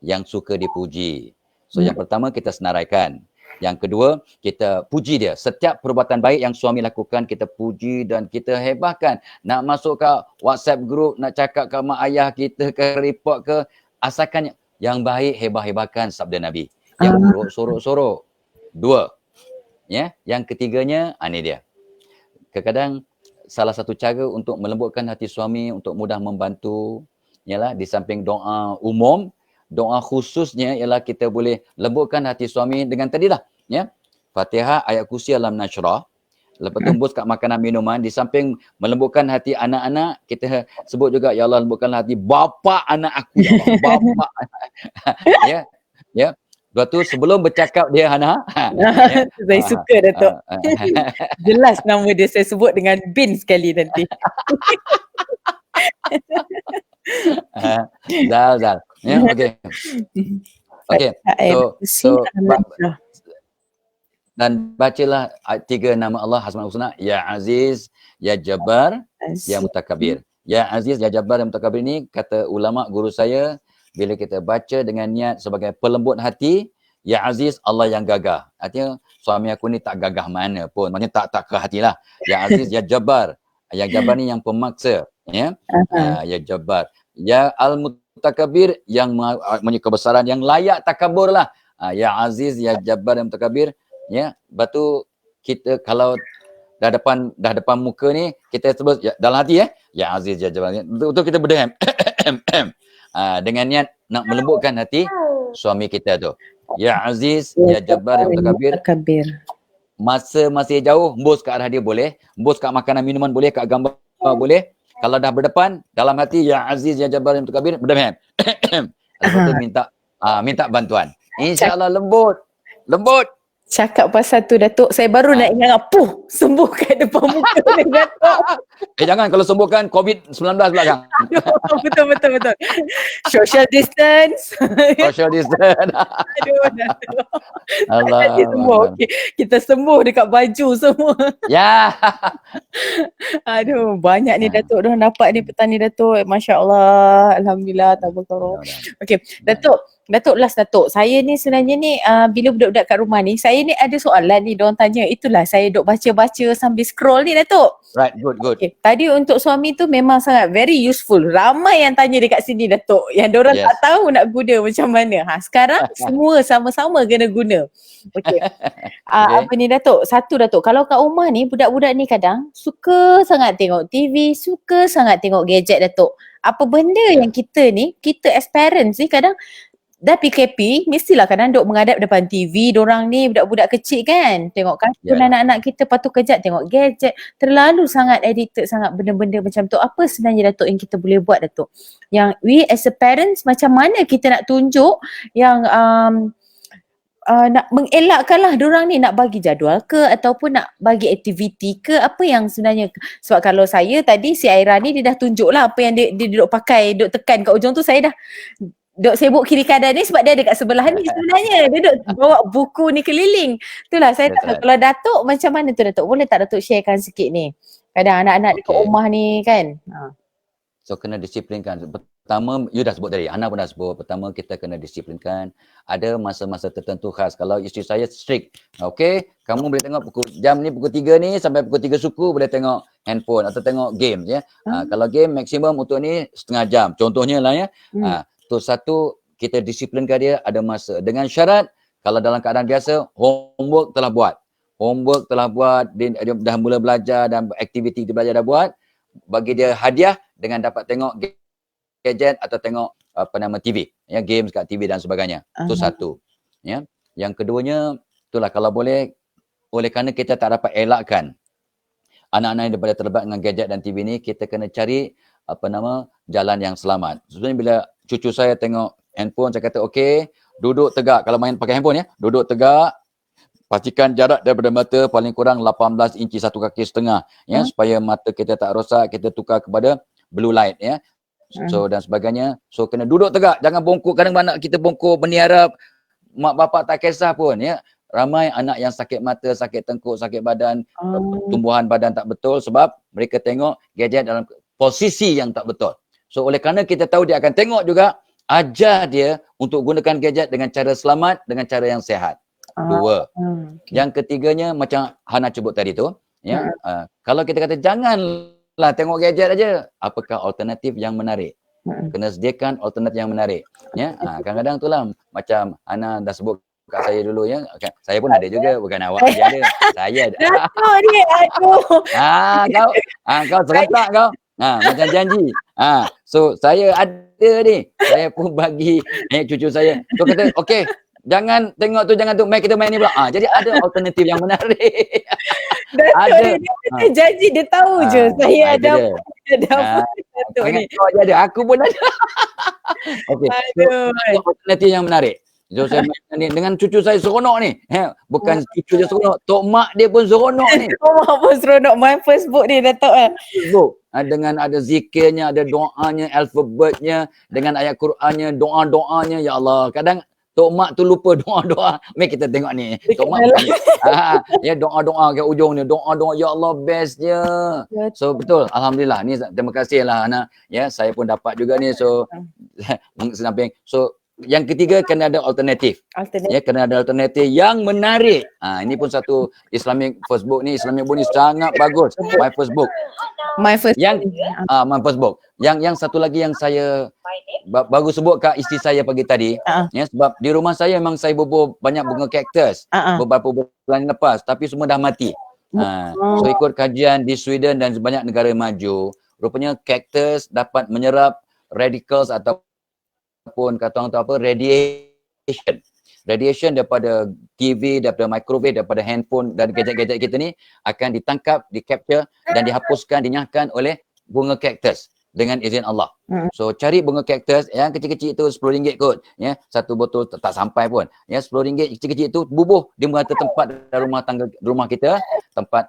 yang suka dipuji. So yang pertama kita senaraikan. Yang kedua, kita puji dia. Setiap perbuatan baik yang suami lakukan, kita puji dan kita hebahkan. Nak masuk ke WhatsApp group, nak cakap ke mak ayah kita, ke report ke, asalkan yang baik hebah-hebahkan sabda Nabi. Yang buruk, sorok-sorok. 2. Ya, yang ketiganya, ini dia. Kadang-kadang salah satu cara untuk melembutkan hati suami, untuk mudah membantu, ialah di samping doa umum, doa khususnya ialah kita boleh lembutkan hati suami dengan tadilah, ya. Fatihah, ayat kursi, alam nasyrah. Lepas tu embus kat makanan minuman. Di samping melembutkan hati anak-anak, kita sebut juga, ya Allah, lembutkan hati bapa anak aku, ya Allah. Bapa. Ya. Lepas tu sebelum bercakap dia, Hana. Saya suka, Datuk. Jelas nama dia saya sebut dengan bin sekali nanti. Zal. Ya, okey. Okey. So dan bacalah 3 nama Allah Asmaul Husna, Ya Aziz, Ya Jabbar, Ya Mutakabir. Ya Aziz, Ya Jabbar, Ya Mutakabir ni kata ulama guru saya, bila kita baca dengan niat sebagai pelembut hati, Ya Aziz, Allah yang gagah. Artinya suami aku ni tak gagah mana pun. Maksudnya tak ke hatilah. Ya Aziz, Ya Jabbar. Yang Jabbar ni yang pemaksa, ya. Ya Jabbar. Ya Al-Mutakabir, yang punya kebesaran, yang layak takabur lah. Ya Aziz, Ya Jabbar, Ya Mutakabir. Ya, lepas tu kita kalau dah depan muka ni, kita sebut dalam hati, Ya Aziz, Ya Jabbar. Betul kita berdenam. Dengan niat nak melembutkan hati suami kita tu. Ya Aziz, Ya Jabbar, Ya Mutakabir. Masa masih jauh, embus ke arah dia boleh. Embus kat makanan minuman boleh, kat gambar boleh. Kalau dah berdepan, dalam hati, Ya Aziz, Ya Jabbar, Ya Mutakabir, berdemam. Lepas tu minta bantuan. InsyaAllah lembut. Cakap pasal tu, Datuk, saya baru nak ingat, sembuh kat depan muka ni, Datuk. Jangan, kalau sembuhkan COVID-19 belakang. Betul. Social distance. Aduh, Datuk. Allah. Semua okey. Kita sembuh dekat baju semua. Ya. Aduh, banyak ni Datuk dah dapat ni petang ni, Datuk. Masya Allah. Alhamdulillah. Tabarakallah. Okey, Datuk last, Datuk. Saya ni sebenarnya ni bila budak-budak kat rumah ni, saya ni ada soalan ni, diorang tanya. Itulah saya duk baca-baca sambil scroll ni, Datuk. Right, good. Okay. Tadi untuk suami tu memang sangat very useful. Ramai yang tanya dekat sini, Datuk. Yang diorang tak tahu nak guna macam mana. Sekarang semua sama-sama kena guna. Okay. Apa ni, Datuk? Satu, Datuk. Kalau kat rumah ni, budak-budak ni kadang suka sangat tengok TV, suka sangat tengok gadget, Datuk. Apa benda yang kita as parents ni kadang dah PKP, mestilah kadang duk menghadap depan TV, dorang ni budak-budak kecil kan, tengok kartun anak-anak kita, lepas tu kejap tengok gadget, terlalu sangat addicted sangat benda-benda macam tu. Apa sebenarnya, Datuk, yang kita boleh buat, Datuk? Yang we as a parents, macam mana kita nak tunjuk yang nak mengelakkan lah dorang ni, nak bagi jadual ke ataupun nak bagi aktiviti ke, apa yang sebenarnya? Sebab kalau saya tadi, si Aira ni dia dah tunjuk lah apa yang dia duduk pakai, duduk tekan kat ujung tu, saya dah duk sibuk kiri kanan ni sebab dia ada kat sebelah ni sebenarnya. Dia duk bawa buku ni keliling. Itulah saya tak tahu. Kalau Datuk macam mana tu, Datuk? Boleh tak Datuk sharekan sikit ni? Kadang anak-anak dekat rumah ni kan. So kena disiplinkan. Pertama, you dah sebut tadi, Hana pun dah sebut. Pertama kita kena disiplinkan. Ada masa-masa tertentu khas. Kalau isteri saya strict. Okay, kamu boleh tengok jam ni pukul 3 ni sampai pukul 3 suku boleh tengok handphone atau tengok game. Kalau game maksimum untuk ni setengah jam. Contohnya lah ya. Tu satu, kita disiplinkan dia ada masa. Dengan syarat, Kalau dalam keadaan biasa, homework telah buat, dia dah mula belajar dan aktiviti dia belajar dah buat, bagi dia hadiah dengan dapat tengok gadget atau tengok TV, ya, games kat TV dan sebagainya. Itu satu. Ya. Yang keduanya, itulah kalau boleh, oleh kerana kita tak dapat elakkan anak-anak yang daripada terlibat dengan gadget dan TV ni, kita kena cari jalan yang selamat. Sebenarnya bila cucu saya tengok handphone, saya kata okey, duduk tegak. Kalau main pakai handphone ya, duduk tegak. Pastikan jarak daripada mata paling kurang 18 inci, 1 kaki setengah, ya, supaya mata kita tak rosak, kita tukar kepada blue light, ya. So dan sebagainya. So kena duduk tegak, jangan bongkok. Kadang anak kita bongkok berniarap, mak bapak tak kisah pun, ya. Ramai anak yang sakit mata, sakit tengkuk, sakit badan, tumbuhan badan tak betul sebab mereka tengok gadget dalam posisi yang tak betul. So oleh kerana kita tahu dia akan tengok juga, ajar dia untuk gunakan gadget dengan cara selamat, dengan cara yang sihat. Dua. Yang ketiganya macam Hana sebut tadi tu, ya. Kalau kita kata janganlah tengok gadget aja, apakah alternatif yang menarik? Kena sediakan alternatif yang menarik, ya. Kadang-kadang itulah macam Hana dah sebut kat saya dulu, ya. Saya pun ada juga, bukan awak je ada. Saya ada. Datuk ni, aduh. Kau serentak kau. Macam janji. So saya ada ni. Saya pun bagi cucu saya. So kata, okey, jangan tengok tu, jangan tu. Mari kita main ni pula. Jadi ada alternatif yang menarik. Datuk ni, dia janji, dia tahu je. Saya ada apa. Datuk ni. Kau ada, aku pun ada. Okey. So, alternatif yang menarik. So saya main ni dengan cucu saya seronok ni. Bukan cucu dia seronok, tok mak dia pun seronok ni. Tok mak pun seronok main Facebook ni, Datuk. Facebook. Dengan ada zikirnya, ada doanya, alfabetnya, dengan ayat Qurannya, doa-doanya. Ya Allah, kadang tok mak tu lupa doa-doa. Mari kita tengok ni. Tok mak ya, doa-doa kat ujung ni. Doa-doa, ya Allah, bestnya. So betul, alhamdulillah. Ni terima kasih lah Hana. Ya, saya pun dapat juga ni. So samping. So yang ketiga, kena ada alternatif. Ya, kena ada alternatif yang menarik. Ini pun satu Islamic Facebook ni, Islamic book ni sangat bagus. My Facebook. My Facebook. Yang satu lagi yang saya baru sebut kat isteri saya pagi tadi, ya, sebab di rumah saya memang saya bubuh banyak bunga kaktus beberapa bulan lepas, tapi semua dah mati. So ikut kajian di Sweden dan banyak negara maju, rupanya kaktus dapat menyerap radicals ataupun kata orang tu apa, radiation daripada TV, daripada microwave, daripada handphone dan gadget-gadget kita ni akan ditangkap, di-capture dan dihapuskan, dinyahkan oleh bunga kaktus dengan izin Allah. So cari bunga kaktus yang kecil-kecil itu RM10 kot, ya. Satu botol tak sampai pun. Ya, RM10 kecil-kecil itu bubuh di merata tempat dalam rumah kita, tempat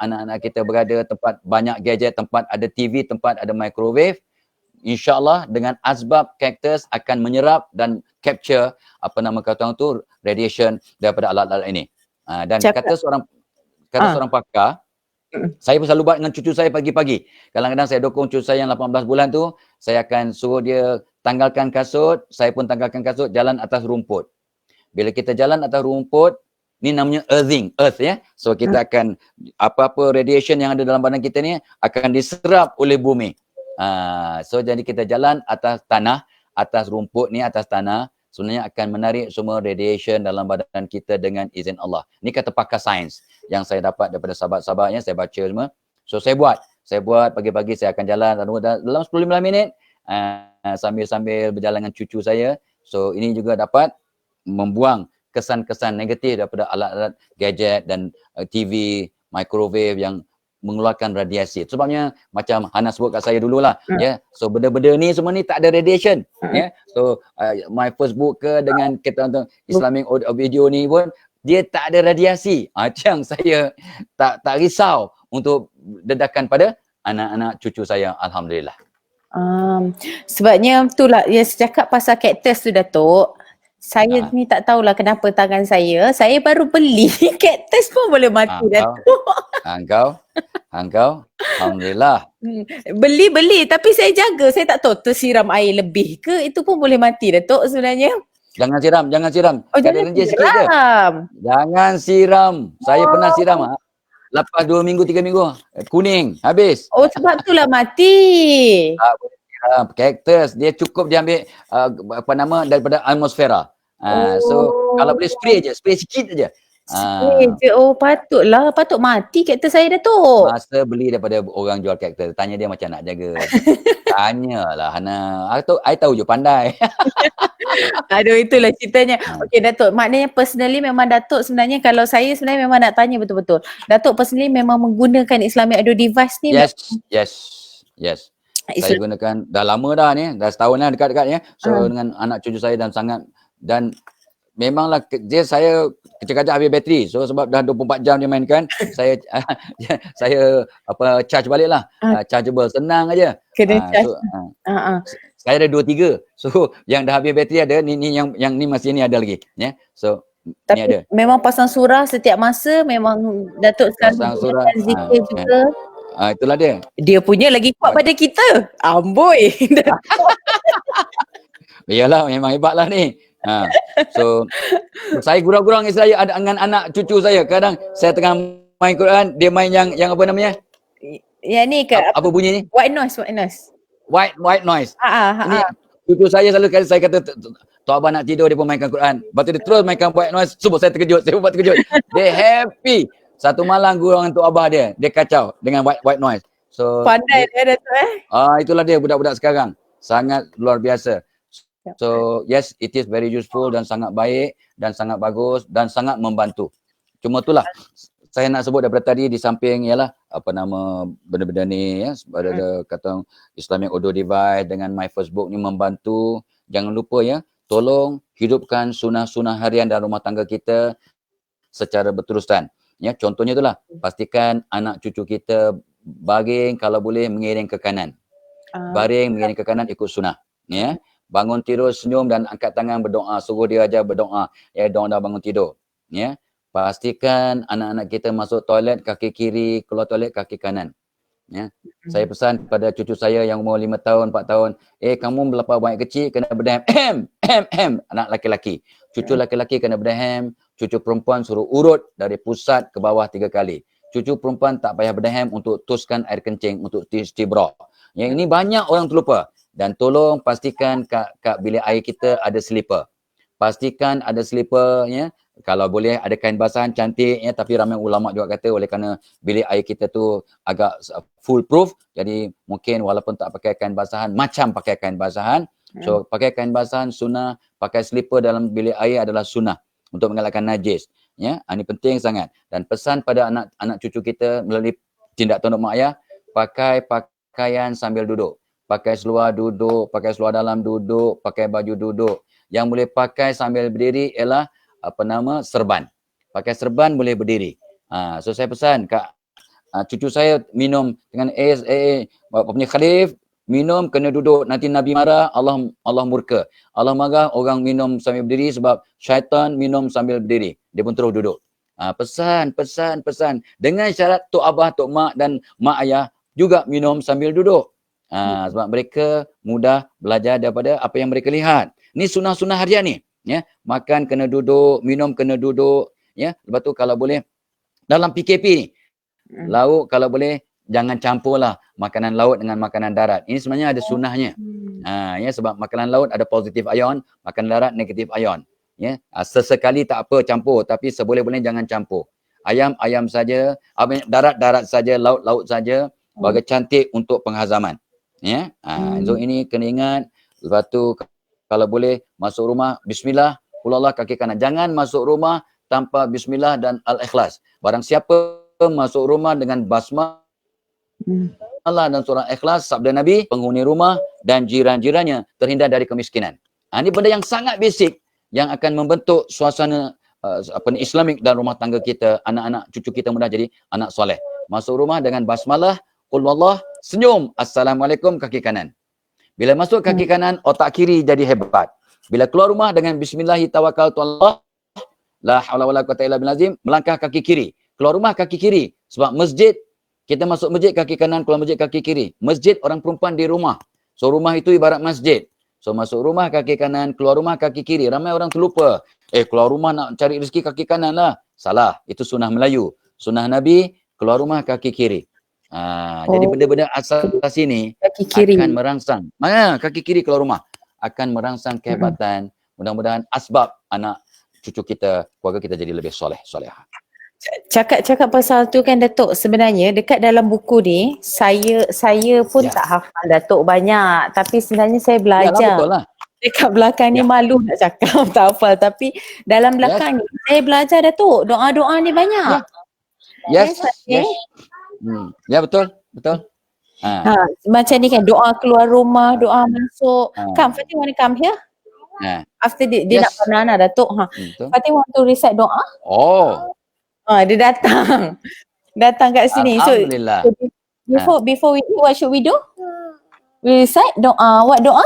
anak-anak kita berada, tempat banyak gadget, tempat ada TV, tempat ada microwave. InsyaAllah dengan asbab kaktus akan menyerap dan capture kata orang tu radiation daripada alat-alat ini. Dan kata seorang pakar, saya pun selalu buat dengan cucu saya pagi-pagi. Kadang-kadang saya dokong cucu saya yang 18 bulan tu, saya akan suruh dia tanggalkan kasut, saya pun tanggalkan kasut, jalan atas rumput. Bila kita jalan atas rumput, ni namanya earth, ya. So kita akan, apa-apa radiation yang ada dalam badan kita ni akan diserap oleh bumi. So jadi kita jalan atas tanah, atas rumput ni, atas tanah, sebenarnya akan menarik semua radiation dalam badan kita dengan izin Allah. Ni kata pakar sains yang saya dapat daripada sahabat-sahabatnya, saya baca semua. So saya buat pagi-pagi, saya akan jalan dalam 10-15 minit sambil-sambil berjalan dengan cucu saya. So ini juga dapat membuang kesan-kesan negatif daripada alat-alat gadget dan TV, microwave yang mengeluarkan radiasi. Sebabnya macam Hana sebut kat saya dululah, ya. So benda-benda ni semua ni tak ada radiation, ya. So my Facebook ke dengan kita Islamic audio video ni pun dia tak ada radiasi. Macam saya tak risau untuk dedakan pada anak-anak cucu saya, alhamdulillah. Sebabnya itulah yang saya cakap pasal kaktus tu, Datuk. Saya ni tak tahulah kenapa tangan saya baru beli kaktus pun boleh mati, Datuk. Engkau, alhamdulillah. Beli tapi saya jaga, saya tak tahu tersiram air lebih ke, itu pun boleh mati, Datuk sebenarnya. Jangan siram. Jangan sikit je. Jangan siram. Saya pernah siram. Lepas 2 minggu, 3 minggu, kuning, habis. Sebab itulah mati. Kaktus, dia cukup dia ambil daripada atmosfera. So kalau Oh. boleh spray sikit aja. Spray je. Oh, patutlah. Patut mati kaktus saya, Datuk. Masa beli daripada orang jual kaktus, tanya dia macam nak jaga. Tanyalah Hana. I tahu je pandai. Aduh, itulah ceritanya. Okey, Datuk. Maknanya personally memang Datuk sebenarnya, kalau saya sebenarnya memang nak tanya betul-betul. Datuk personally memang menggunakan Islamic audio device ni. Yes. Saya gunakan dah lama dah ni, dah setahun dah dekat-dekat ya. So dengan anak cucu saya dan memanglah saya kecil-kecil habis bateri. So sebab dah 24 jam dia mainkan, saya charge baliklah. Chargeable, senang aja. Kena charge. Saya ada 2-3. So yang dah habis bateri ada, ni yang ni masih ni ada lagi, ya. So tapi ni ada. Memang pasang surah setiap masa, memang Datuk selalu surah, zikir juga. Itulah dia. Dia punya lagi kuat pada kita. Amboi. Iyalah, memang hebatlah ni. So saya gurau-gurau dengan saya ada dengan anak cucu saya. Kadang saya tengah main Quran, dia main yang apa namanya? Yang ni ke? Apa bunyi ni? White noise. White noise. Ini cucu saya selalu saya kata Tok Abah nak tidur, dia pun mainkan Quran. Lepas tu dia terus mainkan white noise. Semua saya terkejut. Saya buat terkejut. Dia happy. Satu malam gurau dengan Tok Abah dia kacau dengan white noise. So pandai dia Datuk itulah dia budak-budak sekarang. Sangat luar biasa. So yes, it is very useful dan sangat baik dan sangat bagus dan sangat membantu. Cuma itulah saya nak sebut daripada tadi, di samping ialah apa nama benda-benda ni ya, ada kata Islamic audio device dengan My First Book ni membantu. Jangan lupa ya, tolong hidupkan sunah-sunah harian dalam rumah tangga kita secara berterusan. Ya, contohnya itulah, pastikan anak cucu kita baring kalau boleh mengiring ke kanan. Baring mengiring ke kanan ikut sunnah, ya. Bangun tidur senyum dan angkat tangan berdoa, suruh dia aja berdoa, ya, doa dah bangun tidur, ya. Pastikan anak-anak kita masuk toilet kaki kiri, keluar toilet kaki kanan. Ya. Saya pesan kepada cucu saya yang umur 5 tahun, 4 tahun, kamu melepas buang air kecil kena berdahem, anak laki-laki. Cucu laki-laki kena berdahem, cucu perempuan suruh urut dari pusat ke bawah 3 kali. Cucu perempuan tak payah berdahem untuk tuskan air kencing, untuk istibra. Yang ini banyak orang terlupa. Dan tolong pastikan kat bilik air kita ada slipper. Pastikan ada slipper, ya. Kalau boleh ada kain basahan cantik, ya, tapi ramai ulama juga kata oleh kerana bilik air kita tu agak full proof, jadi mungkin walaupun tak pakai kain basahan macam pakai kain basahan. So pakai kain basahan sunnah, pakai slipper dalam bilik air adalah sunnah untuk mengelakkan najis, ya. Ini penting sangat. Dan pesan pada anak cucu kita melalui tindak tanduk mak ayah, pakai pakaian sambil duduk. Pakai seluar duduk, pakai seluar dalam duduk, pakai baju duduk. Yang boleh pakai sambil berdiri ialah serban. Pakai serban boleh berdiri. So saya pesan kat cucu saya minum dengan apa punya Khalif, minum kena duduk, nanti Nabi marah, Allah murka. Allah marah orang minum sambil berdiri sebab syaitan minum sambil berdiri. Dia pun terus duduk. Pesan. Dengan syarat tok abah, tok mak dan mak ayah juga minum sambil duduk. Sebab mereka mudah belajar daripada apa yang mereka lihat. Ni sunah-sunah harian ni. Ya, makan kena duduk, minum kena duduk, ya. Lepas tu kalau boleh dalam PKP ni, lauk kalau boleh jangan campurlah makanan laut dengan makanan darat. Ini sebenarnya ada sunahnya. Ya, sebab makanan laut ada positif ion, makanan darat negatif ion. Ya, sesekali tak apa campur, tapi seboleh-boleh jangan campur. Ayam saja, darat saja, laut saja, bagi cantik untuk penghazaman. Ya, so ini kena ingat. Lepas tu kalau boleh masuk rumah, bismillah, qul kaki kanan. Jangan masuk rumah tanpa bismillah dan al-ikhlas. Barang siapa masuk rumah dengan basmalah dan surah ikhlas, sabda Nabi, penghuni rumah dan jiran-jirannya terhindar dari kemiskinan. Ini benda yang sangat basic yang akan membentuk suasana Islamik dalam rumah tangga kita, anak-anak cucu kita mudah jadi anak soleh. Masuk rumah dengan basmalah, qul senyum, assalamualaikum kaki kanan. Bila masuk kaki kanan, otak kiri jadi hebat. Bila keluar rumah dengan bismillahirrahmanirrahim, la haula wala quwwata illa billah, melangkah kaki kiri. Keluar rumah kaki kiri. Sebab masjid, kita masuk masjid kaki kanan, keluar masjid kaki kiri. Masjid orang perempuan di rumah. So rumah itu ibarat masjid. So masuk rumah kaki kanan, keluar rumah kaki kiri. Ramai orang terlupa. Keluar rumah nak cari rezeki kaki kanan lah. Salah. Itu sunnah Melayu. Sunnah Nabi, keluar rumah kaki kiri. Jadi benda-benda asas ini akan merangsang. Kaki kiri keluar rumah akan merangsang kehebatan, Mudah-mudahan asbab anak cucu kita, keluarga kita jadi lebih soleh-solehah. Cakap pasal tu kan Datuk, sebenarnya dekat dalam buku ni saya pun Ya. tak hafal Datuk banyak, tapi sebenarnya saya Yalah, belajar. betul lah. Dekat belakang ni Ya. malu nak cakap tak hafal, tapi dalam belakang ni saya belajar Datuk, doa-doa ni banyak. Yes. Yes. Ya, betul. Ha, macam ni kan, doa keluar rumah, doa masuk. Come, Fatih want to come here? After dia nak banana Datuk. Betul. Fatih want to recite doa? Oh. Dia datang. Datang kat sini. Alhamdulillah. So before we eat, what should we do? We recite doa. What doa?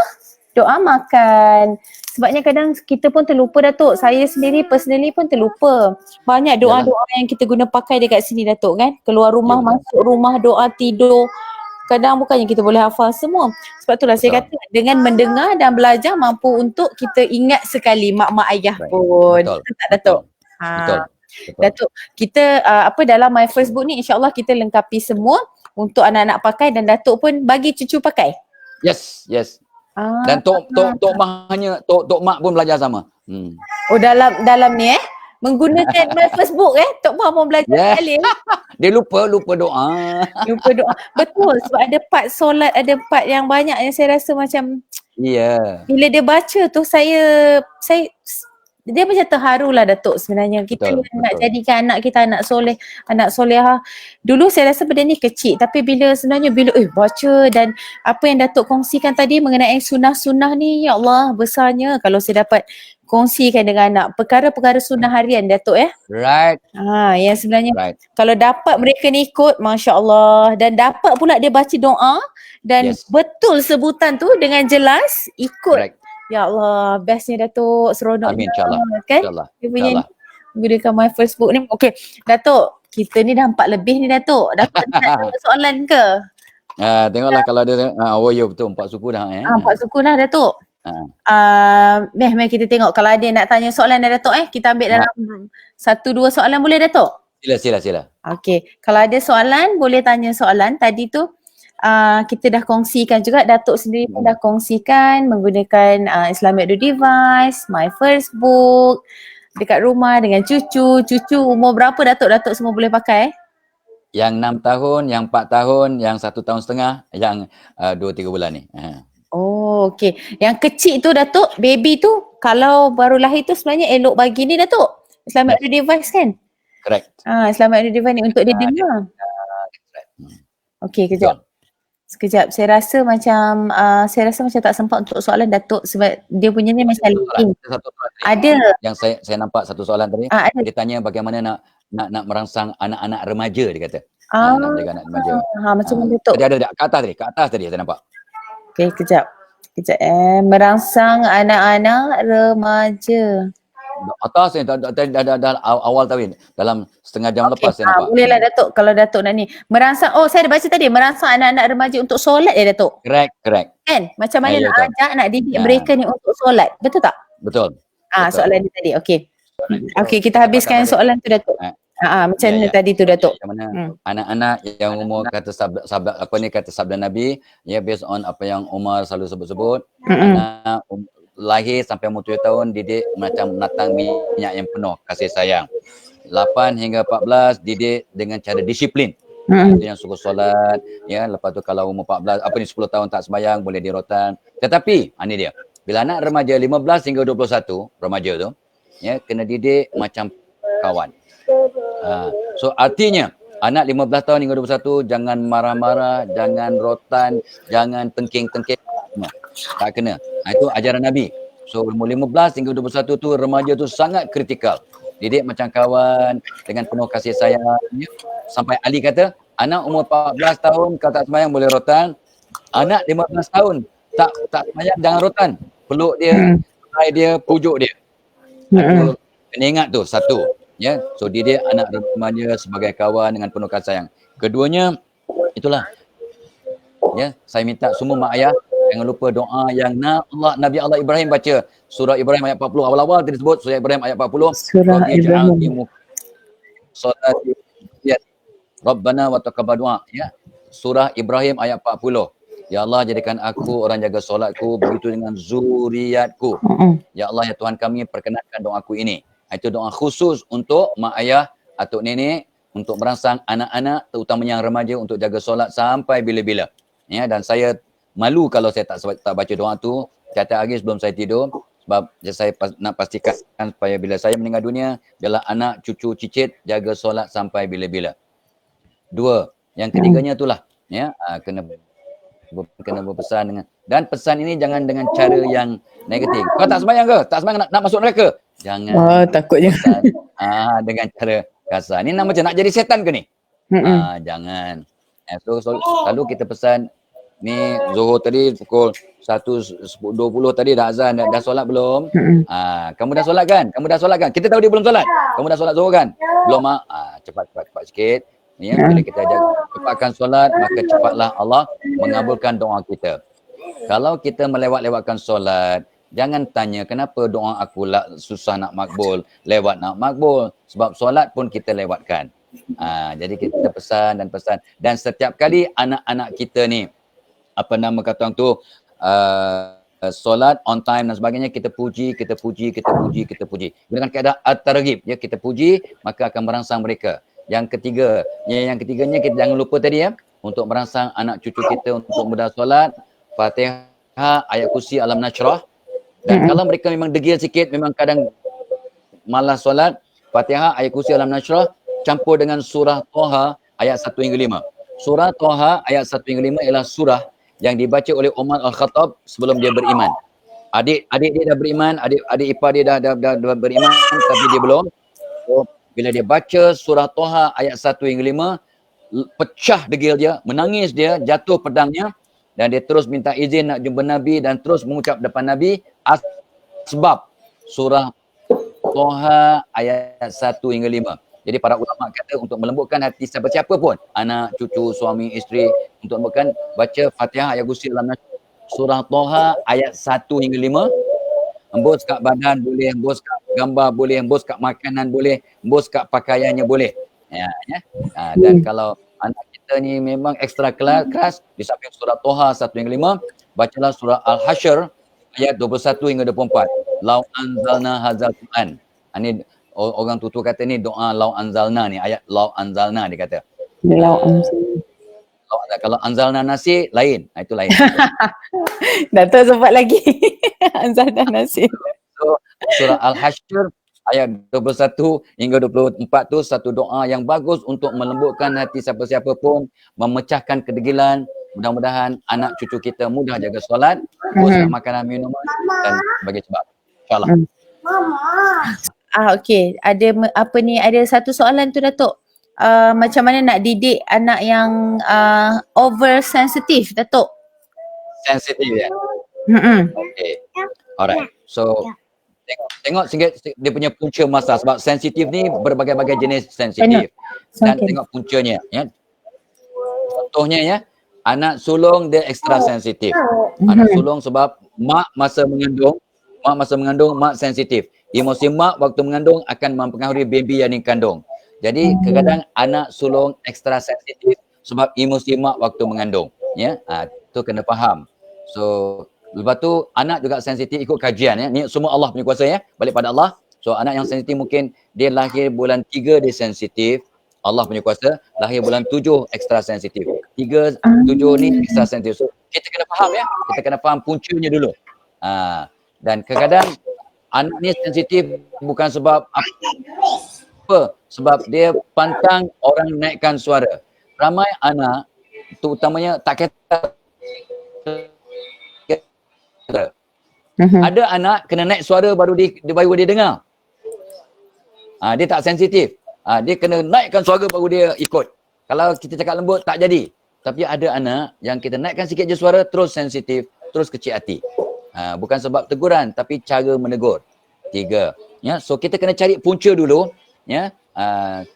Doa makan. Sebabnya kadang kita pun terlupa Datuk. Saya sendiri personally pun terlupa. Banyak doa-doa yang kita guna pakai dekat sini Datuk kan. Keluar rumah, masuk rumah, doa tidur. Kadang bukannya kita boleh hafal semua. Sebab itulah saya kata dengan mendengar dan belajar mampu untuk kita ingat sekali mak-mak ayah pun. Betul. Tak Datuk? Betul. Datuk, kita dalam My First Book ni insya-Allah kita lengkapi semua untuk anak-anak pakai dan Datuk pun bagi cucu pakai. Yes. Dan Tok Mak pun belajar sama. Oh, dalam ni menggunakan My First Book Tok Mak pun belajar sekali. Dia lupa doa. Lupa doa. Betul, sebab ada part solat, ada part yang banyak yang saya rasa macam bila dia baca tu saya dia macam terharulah Datuk sebenarnya. Kita betul. nak jadikan anak kita anak soleh, anak solehah. Dulu saya rasa benda ni kecil, tapi bila baca dan apa yang Datuk kongsikan tadi mengenai sunnah-sunnah ni, ya Allah besarnya kalau saya dapat kongsikan dengan anak perkara-perkara sunnah harian Datuk Right. Yang sebenarnya kalau dapat mereka ni ikut, masya-Allah, dan dapat pula dia baca doa dan betul sebutan tu dengan jelas ikut. Right. Ya Allah, bestnya Datuk, seronok. Amin, insya-Allah. Kan? Insya-Allah. Dia punya gunakan My First Book ni. Okey, Datuk, kita ni dah 4 lebih ni Datuk. Datuk nak tanya soalan ke? Tengoklah kalau ada betul 4 suku dah 4 suku dah Datuk. Meh kita tengok kalau ada nak tanya soalan dah Datuk kita ambil dalam 1-2 soalan boleh Datuk? Sila. Okey, kalau ada soalan boleh tanya soalan. Tadi tu kita dah kongsikan juga, Datuk sendiri pun dah kongsikan menggunakan Islamic Edu Device, My First Book dekat rumah dengan cucu umur berapa Datuk semua boleh pakai? Yang 6 tahun, yang 4 tahun, yang 1 tahun setengah, yang 2-3 bulan ni. Oh, okey. Yang kecil tu Datuk, baby tu kalau baru lahir tu sebenarnya elok bagi ni Datuk. Islamic Edu Device kan? Correct. Islamic Edu Device ni untuk dia dengar. Okey, Sekejap, saya rasa macam tak sempat untuk soalan Datuk sebab dia punya ni macam linking. Ada. Yang saya nampak satu soalan tadi, dia tanya bagaimana nak merangsang anak-anak remaja dia kata. Nak menjaga anak remaja. Macam mana Datuk? Tadi ada kat atas tadi saya nampak. Okey, kejap. Merangsang anak-anak remaja. Atas ni dah awal tadi dalam setengah jam lepas saya nampak. Bolehlah Datuk kalau Datuk nak ni. Merangsang, saya dah baca tadi, merangsang anak-anak remaja untuk solat Datuk. Correct. Kan? Macam mana nak ajak, nak didik mereka ni untuk solat. Betul tak? Betul. Soalan ni tadi. Okey, kita habiskan soalan tu Datuk. Macam mana tadi tu Datuk? Macam mana anak-anak yang umur kata sabda Nabi, based on apa yang Umar selalu sebut-sebut, anak lahir sampai umur 7 tahun didik macam menatang minyak yang penuh kasih sayang. 8 hingga 14 didik dengan cara disiplin. Itu yang suruh solat, lepas tu kalau umur 14 10 tahun tak sembahyang boleh dirotan. Tetapi ini dia. Bila anak remaja 15 hingga 21 remaja tu, kena didik macam kawan. So artinya anak 15 tahun hingga 21 jangan marah-marah, jangan rotan, jangan tengking-tengking. Tak kena. Itu ajaran Nabi. So umur 15 hingga 21 tu remaja tu sangat kritikal. Didik macam kawan dengan penuh kasih sayang. Sampai Ali kata, anak umur 14 tahun kalau tak sembahyang boleh rotan. Anak 15 tahun tak sembahyang jangan rotan. Peluk dia, perai dia, pujuk dia. Kena ingat tu satu. So didik anak remaja sebagai kawan dengan penuh kasih sayang. Keduanya itulah. Saya minta semua mak ayah jangan lupa doa yang Nabi Allah Ibrahim baca. Surah Ibrahim ayat 40 awal-awal tadi sebut surah Ibrahim ayat 40. Surah Ibrahim. Rabbana wa taqabbal du'a. Surah Ibrahim ayat 40. Ya Allah, jadikan aku orang jaga solatku, begitu dengan zuriatku. Ya Allah, ya Tuhan kami, perkenankan doaku ini. Itu doa khusus untuk mak ayah, atuk nenek, untuk merangsang anak-anak, terutamanya yang remaja, untuk jaga solat sampai bila-bila. Ya, dan saya malu kalau saya tak baca doa tu tiap-tiap hari sebelum saya tidur, sebab saya nak pastikan supaya bila saya meninggal dunia, biarlah anak, cucu, cicit jaga solat sampai bila-bila. Dua, yang ketiganya itulah, ya, kena berpesan dengan, dan pesan ini jangan dengan cara yang negatif. Kau tak sembahyang ke? Tak sembahyang nak masuk neraka? Jangan. Takutnya. Pesan dengan cara kasar. Ni macam nak jadi setan ke ni? Jangan. So selalu kita pesan, ni Zuhur tadi pukul 1:20 tadi dah azan, dah solat belum? Kamu dah solat kan? Kamu dah solat kan? Kita tahu dia belum solat. Kamu dah solat Zuhur kan? Belum, mak. Cepat sikit. Ya, bila kita cepatkan solat, maka cepatlah Allah mengabulkan doa kita. Kalau kita melewat-lewatkan solat, jangan tanya kenapa doa aku susah nak makbul, lewat nak makbul. Sebab solat pun kita lewatkan. Jadi kita pesan. Dan setiap kali anak-anak kita ni, apa nama kata orang tu, solat on time dan sebagainya, kita puji. Dengan keadaan at-targhib, ya, kita puji, maka akan merangsang mereka. Yang ketiganya kita jangan lupa tadi, ya, untuk merangsang anak cucu kita untuk mudah solat, Fatihah, ayat kursi, alam nashrah. Dan kalau mereka memang degil sikit, memang kadang malas solat, Fatihah, ayat kursi, alam nashrah campur dengan surah Toha ayat 1 hingga 5. Surah Toha ayat 1 hingga 5 ialah surah yang dibaca oleh Umar Al-Khattab sebelum dia beriman. Adik dia dah beriman, adik ipar dia dah beriman, tapi dia belum. So, bila dia baca surah Toha ayat 1 hingga 5, pecah degil dia, menangis dia, jatuh pedangnya, dan dia terus minta izin nak jumpa Nabi dan terus mengucap depan Nabi sebab surah Toha ayat 1 hingga 5. Jadi para ulama kata untuk melembutkan hati siapa-siapa pun, anak, cucu, suami, isteri, untuk melembutkan, baca Fatihah ayat kursi dalam surah Toha ayat 1 hingga 5. Embus kat badan boleh, embus kat gambar boleh, embus kat makanan boleh, embus kat pakaiannya boleh. Dan kalau anak kita ni memang ekstra keras, di samping surah Toha 1 hingga 5, bacalah surah Al-Hasyr ayat 21 hingga 24. Lau anzalna hadzal Quran. Ini orang tutur kata ni doa lau anzalna ni, ayat lau anzalna dia kata. Kalau anzalna nasi lain, itu lain. Dato' sempat lagi. Anzalna nasi. So, surah Al-Hasyr ayat 21 hingga 24 tu satu doa yang bagus untuk melembutkan hati siapa-siapa pun, memecahkan kedegilan. Mudah-mudahan anak cucu kita mudah jaga solat, uruskan makanan minuman dan sebagai sebab. InsyaAllah. Okey. Ada satu soalan tu, Datuk. Macam mana nak didik anak yang oversensitif, Datuk? Sensitif, ya? Okay. Alright. So, tengok sikit dia punya punca masalah, sebab sensitif ni berbagai-bagai jenis sensitif. Dan tengok puncanya, ya. Contohnya, ya, anak sulung dia ekstra sensitif. Anak sulung sebab mak masa mengandung, mak sensitif. Emosi mak waktu mengandung akan mempengaruhi baby yang dikandung. Jadi kadang-kadang anak sulung ekstra sensitif sebab emosi mak waktu mengandung. Ya, tu kena faham. So, lepas tu anak juga sensitif ikut kajian, ya. Ni semua Allah punya kuasa, ya. Balik pada Allah. So anak yang sensitif mungkin dia lahir bulan 3 dia sensitif. Allah punya kuasa. Lahir bulan 7 ekstra sensitif. 3, 7 ni ekstra sensitif. So kita kena faham, ya. Kita kena faham puncanya dulu. Dan kadang-kadang anak ni sensitif bukan sebab apa? Sebab dia pantang orang naikkan suara. Ramai anak, terutamanya tak kata ada anak kena naik suara baru dia dengar. Dia tak sensitif. Dia kena naikkan suara baru dia ikut. Kalau kita cakap lembut tak jadi. Tapi ada anak yang kita naikkan sikit je suara terus sensitif, terus kecil hati. Bukan sebab teguran tapi cara menegur. 3. Ya, so kita kena cari punca dulu, ya.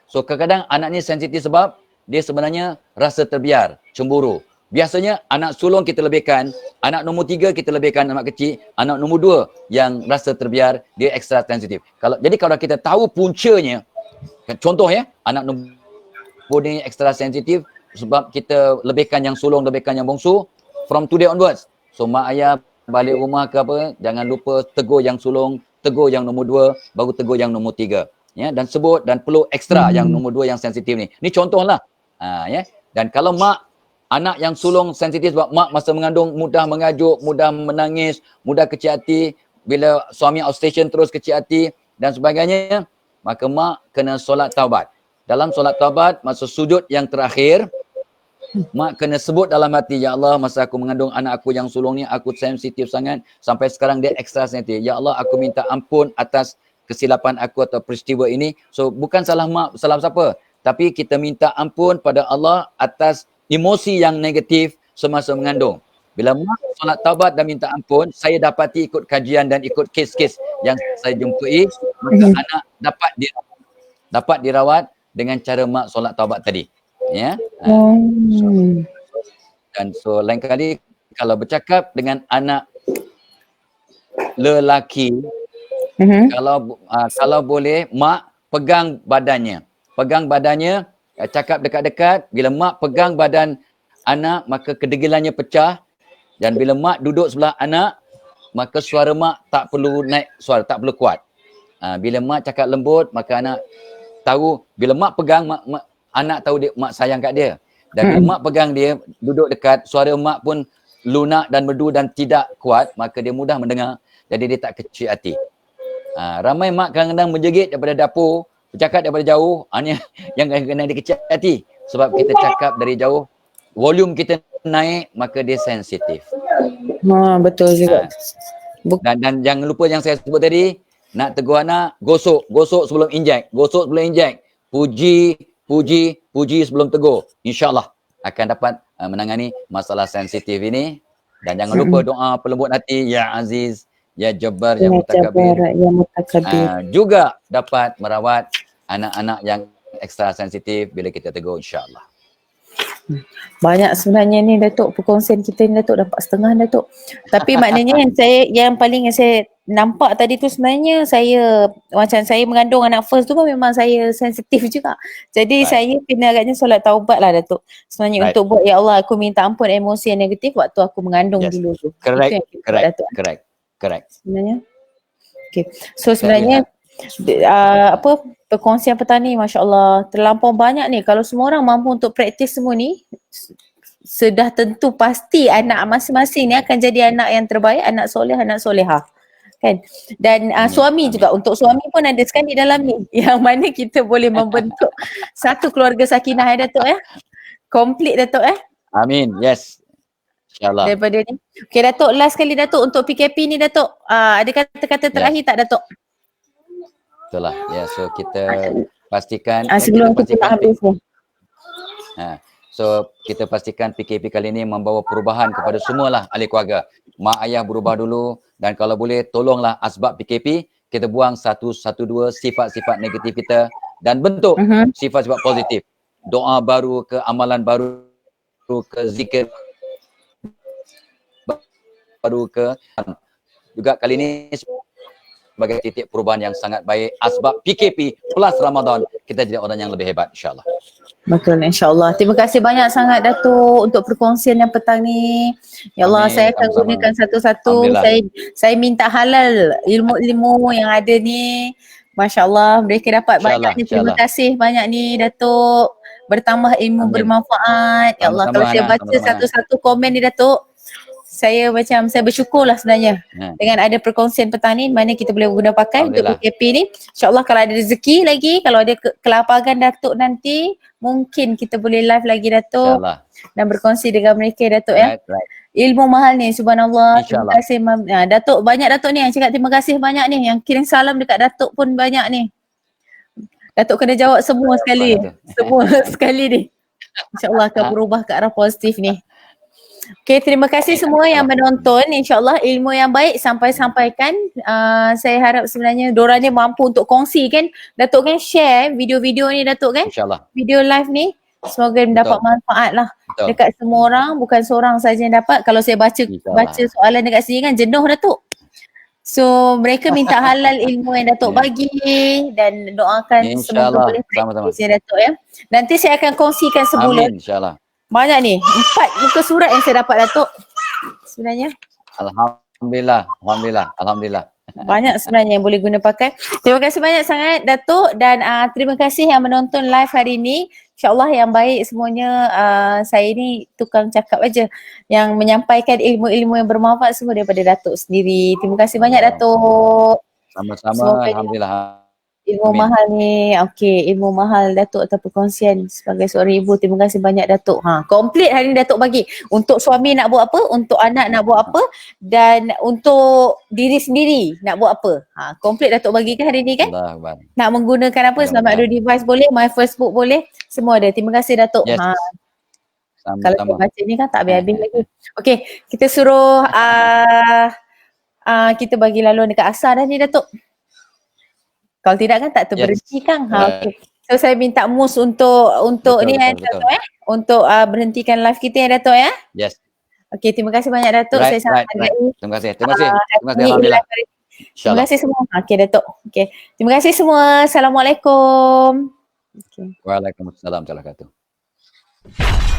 So kadang-kadang anak ni sensitif sebab dia sebenarnya rasa terbiar, cemburu. Biasanya anak sulung kita lebihkan, anak nombor 3 kita lebihkan anak kecil, anak nombor 2 yang rasa terbiar, dia ekstra sensitif. Jadi kalau kita tahu puncanya, contoh, ya, anak nombor ni ekstra sensitif sebab kita lebihkan yang sulung, lebihkan yang bongsu, from today onwards. So mak ayah balik rumah ke apa, jangan lupa tegur yang sulung, tegur yang nombor 2, baru tegur yang nombor 3. Ya, dan sebut dan peluk ekstra yang nombor 2 yang sensitif ni. Ni contohlah. Ya. Dan kalau mak anak yang sulung sensitif sebab mak masa mengandung mudah mengajuk, mudah menangis, mudah kecil hati, bila suami outstation terus kecil hati dan sebagainya, maka mak kena solat taubat. Dalam solat taubat, masa sujud yang terakhir, mak kena sebut dalam hati, ya Allah, masa aku mengandung anak aku yang sulung ni, aku sensitif sangat, sampai sekarang dia ekstra sensitif. Ya Allah, aku minta ampun atas kesilapan aku atau peristiwa ini. So bukan salah mak, salah siapa, tapi kita minta ampun pada Allah atas emosi yang negatif semasa mengandung. Bila mak solat taubat dan minta ampun, saya dapati ikut kajian dan ikut kes-kes yang saya jumpai, maka anak dapat dirawat dengan cara mak solat taubat tadi. Ya. So lain kali kalau bercakap dengan anak lelaki, kalau boleh mak pegang badannya. Cakap dekat-dekat. Bila mak pegang badan anak, maka kedegilannya pecah. Dan bila mak duduk sebelah anak, maka suara mak tak perlu naik suara, tak perlu kuat. Bila mak cakap lembut, maka anak tahu. Bila mak pegang, anak tahu mak sayang kat dia. Dan bila mak pegang dia, duduk dekat, suara mak pun lunak dan merdu dan tidak kuat, maka dia mudah mendengar. Jadi dia tak kecil hati. Ramai mak kadang-kadang menjegit daripada dapur, bercakap daripada jauh, yang kena dia kecil hati. Sebab kita cakap dari jauh, volume kita naik, maka dia sensitif. Betul juga. Dan jangan lupa yang saya sebut tadi, nak tegur anak, gosok sebelum injek. Puji sebelum tegur. InsyaAllah akan dapat menangani masalah sensitif ini. Dan jangan lupa doa pelembut hati, Ya Aziz, Ya Jabbar, Ya Mutakabir. Juga dapat merawat anak-anak yang ekstra sensitif bila kita tegur, insyaAllah. Banyak sebenarnya ni Datuk, perkongsian kita ni Datuk, dapat setengah Datuk. Tapi maknanya yang paling saya nampak tadi tu sebenarnya macam saya mengandung anak first tu pun memang saya sensitif juga. Jadi saya kena agaknya solat taubat lah Datuk. Sebenarnya untuk buat, ya Allah, aku minta ampun emosi yang negatif waktu aku mengandung dulu tu. Correct. Sebenarnya. Okay. So sebenarnya perkongsian petang ni, Masya Allah, terlampau banyak ni. Kalau semua orang mampu untuk praktis semua ni, sudah tentu pasti anak masing-masing ni akan jadi anak yang terbaik, anak soleh, anak solehah. Kan? Dan suami juga, untuk suami pun ada sekali dalam ni, yang mana kita boleh membentuk satu keluarga sakinah, Datuk komplit Datuk Amin, yes. InsyaAllah. Daripada ni. Okay Datuk, last kali Datuk untuk PKP ni Datuk, ada kata-kata terakhir tak Datuk? Itulah. Ya, so kita pastikan sebelum kita habis ni. So kita pastikan PKP kali ini membawa perubahan kepada semualah ahli keluarga. Mak ayah berubah dulu, dan kalau boleh tolonglah asbab PKP, kita buang dua sifat-sifat negatif kita dan bentuk sifat-sifat positif. Doa baru ke, amalan baru ke, zikir baru ke. Juga kali ini sebagai titik perubahan yang sangat baik, asbab PKP plus Ramadan, kita jadi orang yang lebih hebat, insyaAllah. Betul, insyaAllah. Terima kasih banyak sangat Datuk untuk perkongsian yang petang ni. Ya Allah, saya akan gunakan satu-satu. Saya minta halal ilmu-ilmu yang ada ni. Masya Allah, mereka dapat banyak ni. Terima kasih banyak ni Datuk. Bertambah ilmu bermanfaat. Ya Allah, kalau saya baca satu-satu komen ni Datuk, saya bersyukur lah sebenarnya dengan ada perkongsian petang ni, mana kita boleh guna pakai untuk PKP ni. InsyaAllah kalau ada rezeki lagi, kalau ada kelapangan Datuk nanti, mungkin kita boleh live lagi Datuk dan berkongsi dengan mereka Datuk Ilmu mahal ni, subhanallah. Terima kasih Datuk, banyak Datuk ni yang cakap terima kasih banyak ni, yang kirim salam dekat Datuk pun banyak ni. Datuk kena jawab semua sekali. Semua sekali ni. InsyaAllah akan berubah ke arah positif ni. Okay, terima kasih semua yang menonton. InsyaAllah ilmu yang baik sampaikan. Saya harap sebenarnya diorang ni mampu untuk kongsi kan. Datuk kan share video-video ni Datuk kan. InsyaAllah. Video live ni. Semoga mendapat manfaat lah dekat semua orang. Bukan seorang saja yang dapat. Kalau saya baca soalan dekat sini kan jenuh Datuk. So mereka minta halal ilmu yang Datuk bagi, dan doakan semoga boleh praktis ya Datuk Nanti saya akan kongsikan semula. Amin, insyaAllah. Banyak ni, 4 muka surat yang saya dapat Datuk. sebenarnya. Alhamdulillah. Banyak sebenarnya yang boleh guna pakai. Terima kasih banyak sangat Datuk dan terima kasih yang menonton live hari ini. InsyaAllah yang baik semuanya. Saya ni tukang cakap aja yang menyampaikan ilmu-ilmu yang bermanfaat semua daripada Datuk sendiri. Terima kasih banyak Datuk. Sama-sama, Semoga alhamdulillah. ilmu Amin. mahal ni, okey, ilmu mahal Datuk atau perkongsian sebagai seorang ibu. Terima kasih banyak Datuk. Komplit hari ni Datuk bagi. Untuk suami nak buat apa, untuk anak nak buat apa dan untuk diri sendiri nak buat apa. Komplit Datuk bagi kan hari ni kan? Allah Akbar. Nak menggunakan apa, selamat Mudah-mudahan. ada device boleh, my Facebook boleh, semua ada. Terima kasih Datuk. Yes. Kalau saya Sama-sama. baca ni kan tak habis-habis lagi. Okey, kita suruh kita bagi laluan dekat asar dah ni Datuk. Kalau tidak kan tak terberhenti kan. Okay. So saya minta mus untuk Betul, ni betul. Datuk untuk berhentikan live kita ya Datuk ya. Yes. Okey, terima kasih banyak Datuk. Saya sangat hargai. Terima kasih. Alhamdulillah. Terima kasih semua. Okey Datuk. Okey. Terima kasih semua. Assalamualaikum. Waalaikumsalam warahmatullahi wabarakatuh.